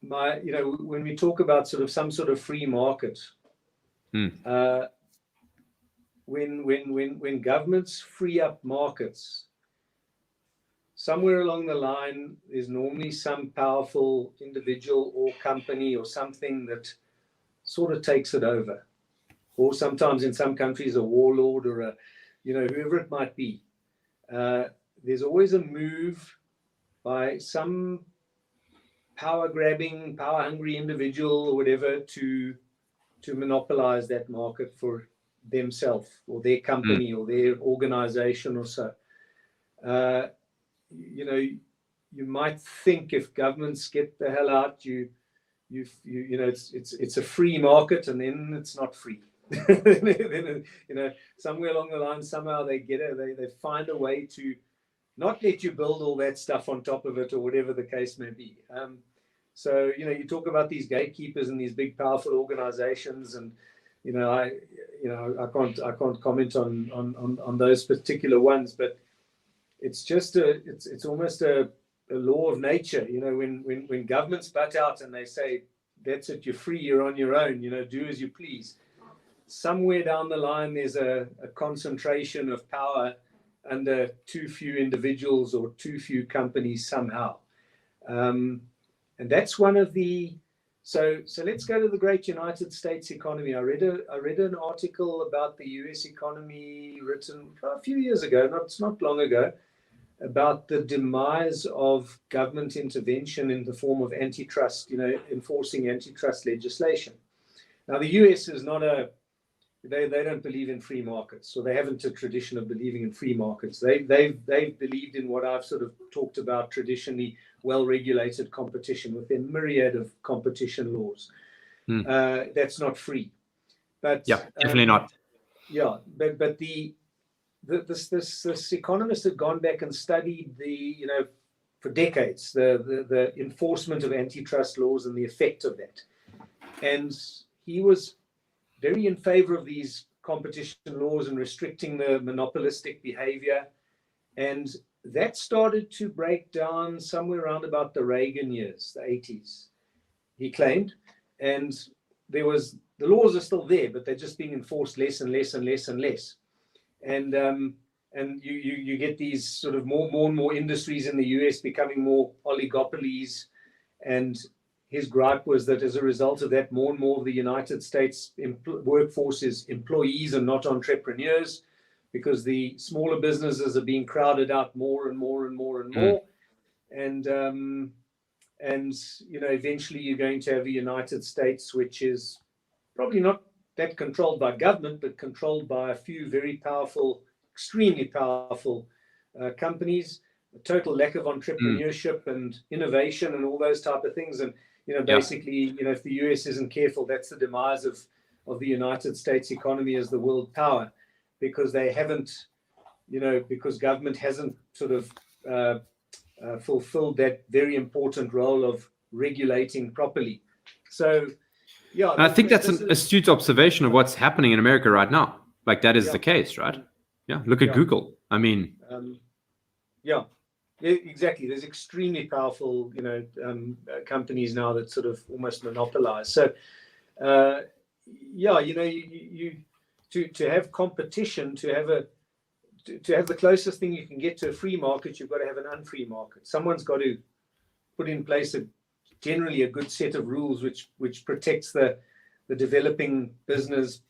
we talk about sort of some sort of free market, when governments free up markets, somewhere along the line, there's normally some powerful individual or company or something that sort of takes it over. Or sometimes in some countries, a warlord or whoever it might be. There's always a move by some power-grabbing, power-hungry individual or whatever to monopolize that market for themselves or their company or their organization or so. You might think if governments get the hell out, it's a free market, and then it's not free. Somewhere along the line, somehow they find a way to not let you build all that stuff on top of it or whatever the case may be. So you talk about these gatekeepers and these big powerful organizations, and I can't comment on those particular ones, but it's just it's almost a law of nature. When governments butt out and they say, that's it, you're free, you're on your own, do as you please. Somewhere down the line, there's a concentration of power under too few individuals or too few companies somehow. And that's one of the, so let's go to the great United States economy. I read an article about the US economy written a few years ago, not long ago, about the demise of government intervention in the form of antitrust, enforcing antitrust legislation. Now, the US is not they don't believe in free markets, so they haven't a tradition of believing in free markets. They've believed in what I've sort of talked about traditionally, well-regulated competition with a myriad of competition laws. That's not free. But yeah, definitely not. Yeah, but this economist had gone back and studied for decades the enforcement of antitrust laws and the effect of that, and he was very in favor of these competition laws and restricting the monopolistic behavior, and that started to break down somewhere around about the Reagan years, the 80s, he claimed, and the laws are still there, but they're just being enforced less and less and less and less. And you get these sort of more and more industries in the US becoming more oligopolies. And his gripe was that as a result of that, more and more of the United States workforce is employees and not entrepreneurs, because the smaller businesses are being crowded out more and more and more and more. And eventually you're going to have a United States which is probably not that controlled by government, but controlled by a few very powerful, extremely powerful companies, a total lack of entrepreneurship and innovation and all those type of things. And, basically, if the US isn't careful, that's the demise of the United States economy as the world power, because they haven't, because government hasn't sort of fulfilled that very important role of regulating properly. So, yeah, I think that's an astute observation of what's happening in America right now. Like, that is the case, right? Yeah. Look at Google. I mean, yeah, exactly. There's extremely powerful, companies now that sort of almost monopolize. So, to have competition, to have the closest thing you can get to a free market, you've got to have an unfree market. Someone's got to put in place generally a good set of rules which protects the developing business,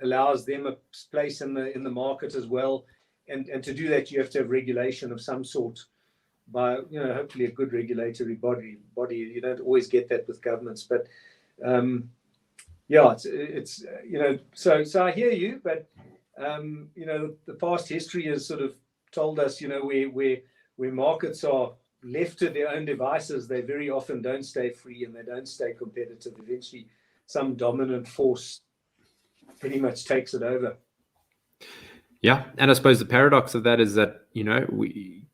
allows them a place in the market as well. And to do that, you have to have regulation of some sort by, hopefully a good regulatory body. You don't always get that with governments, but it's so I hear you, but the past history has sort of told us, where markets are left to their own devices, they very often don't stay free and they don't stay competitive. Eventually, some dominant force pretty much takes it over. Yeah, and I suppose the paradox of that is that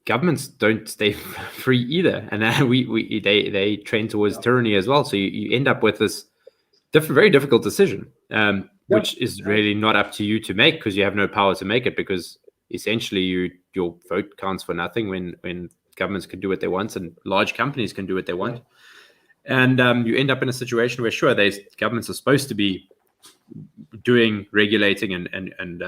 governments don't stay free either, and they trend towards tyranny as well. So you end up with this very difficult decision, which is really not up to you to make, because you have no power to make it, because essentially your vote counts for nothing when governments can do what they want and large companies can do what they want. And you end up in a situation where, sure, governments are supposed to be doing regulating and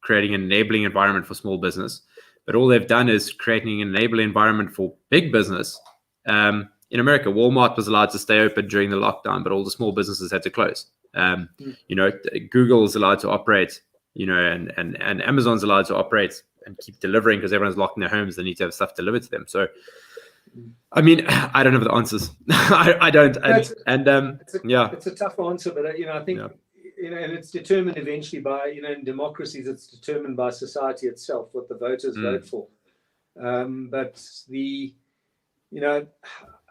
creating an enabling environment for small business, but all they've done is creating an enabling environment for big business. In America, Walmart was allowed to stay open during the lockdown, but all the small businesses had to close. Google is allowed to operate, and Amazon's allowed to operate and keep delivering because everyone's locked in their homes. They need to have stuff delivered to them. So, I mean, I don't have the answers. I don't. It's a tough answer, but I think and it's determined eventually by in democracies, it's determined by society itself what the voters vote for. But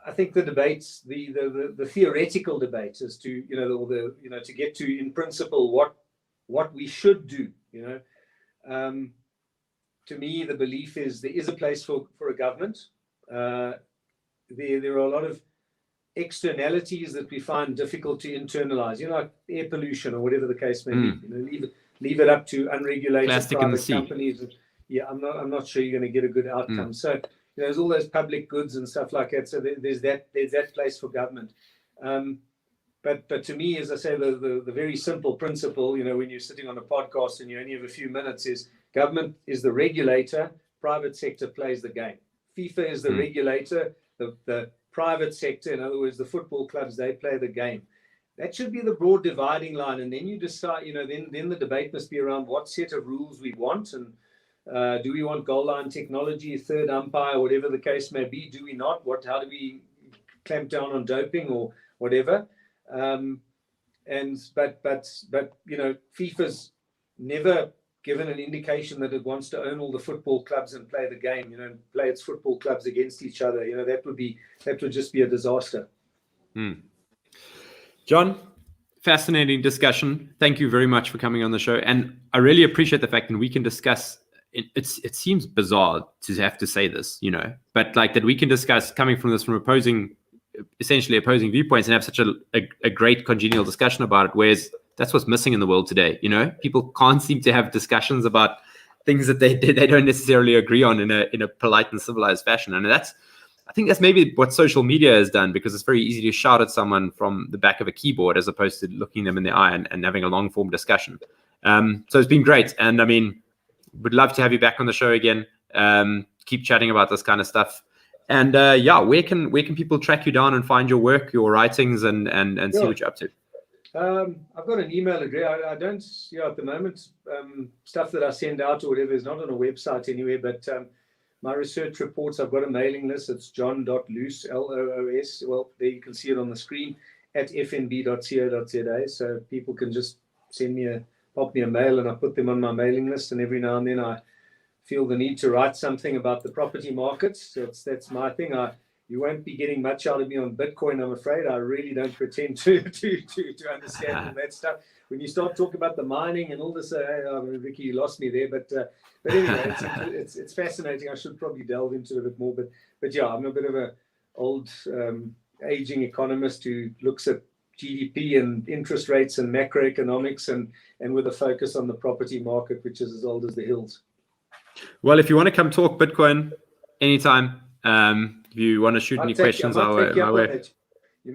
I think the debates, the theoretical debate as to to get to in principle what we should do. To me, the belief is there is a place for a government. There are a lot of externalities that we find difficult to internalize, like air pollution or whatever the case may be. Leave it up to unregulated private companies. I'm not sure you're going to get a good outcome. So there's all those public goods and stuff like that. So there's that place for government. But to me, as I say, the very simple principle, when you're sitting on a podcast and you only have a few minutes, is government is the regulator, private sector plays the game. FIFA is the regulator, the private sector, in other words, the football clubs, they play the game. That should be the broad dividing line. And then you decide, then the debate must be around what set of rules we want. And do we want goal line technology, third umpire, whatever the case may be? Do we not? How do we clamp down on doping or whatever? But FIFA's never given an indication that it wants to own all the football clubs and play the game, play its football clubs against each other. That would just be a disaster. John, fascinating discussion. Thank you very much for coming on the show. And I really appreciate the fact that we can discuss it seems bizarre to have to say this, but like that we can discuss coming from essentially opposing viewpoints and have such a great congenial discussion about it, whereas that's what's missing in the world today. People can't seem to have discussions about things that they don't necessarily agree on in a polite and civilized fashion. And I think that's maybe what social media has done, because it's very easy to shout at someone from the back of a keyboard as opposed to looking them in the eye and having a long form discussion. So it's been great. And I mean, would love to have you back on the show again. Keep chatting about this kind of stuff. And where can people track you down and find your work, your writings, and see what you're up to? I've got an email address. I don't, at the moment, stuff that I send out or whatever is not on a website anywhere, but my research reports, I've got a mailing list. It's john.loos, Loos. Well, there you can see it on the screen, at fnb.co.za. So people can just pop me a mail and I put them on my mailing list. And every now and then I feel the need to write something about the property markets. That's my thing. You won't be getting much out of me on Bitcoin, I'm afraid. I really don't pretend to understand all that stuff. When you start talking about the mining and all this, Ricki, you lost me there. But anyway, it's fascinating. I should probably delve into it a bit more. But yeah, I'm a bit of a old aging economist who looks at GDP and interest rates and macroeconomics and with a focus on the property market, which is as old as the hills. Well, if you want to come talk Bitcoin anytime, if you want to shoot any questions my way,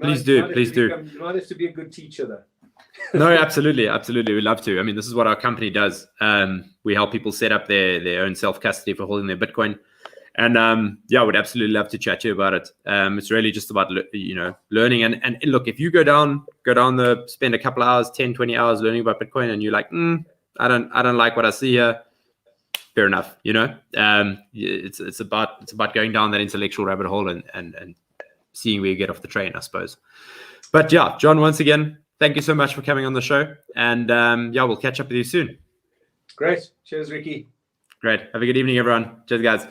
please do. You might have to be a good teacher, though. No, absolutely. We'd love to. I mean, this is what our company does. We help people set up their own self-custody for holding their Bitcoin. And we'd absolutely love to chat to you about it. It's really just about, learning. And look, if you go down spend a couple hours, 10, 20 hours learning about Bitcoin and you're like, I don't like what I see here. Fair enough. It's about going down that intellectual rabbit hole and seeing where you get off the train, I suppose. But yeah, John, once again, thank you so much for coming on the show. And we'll catch up with you soon. Great. Cheers, Ricki. Great. Have a good evening, everyone. Cheers, guys.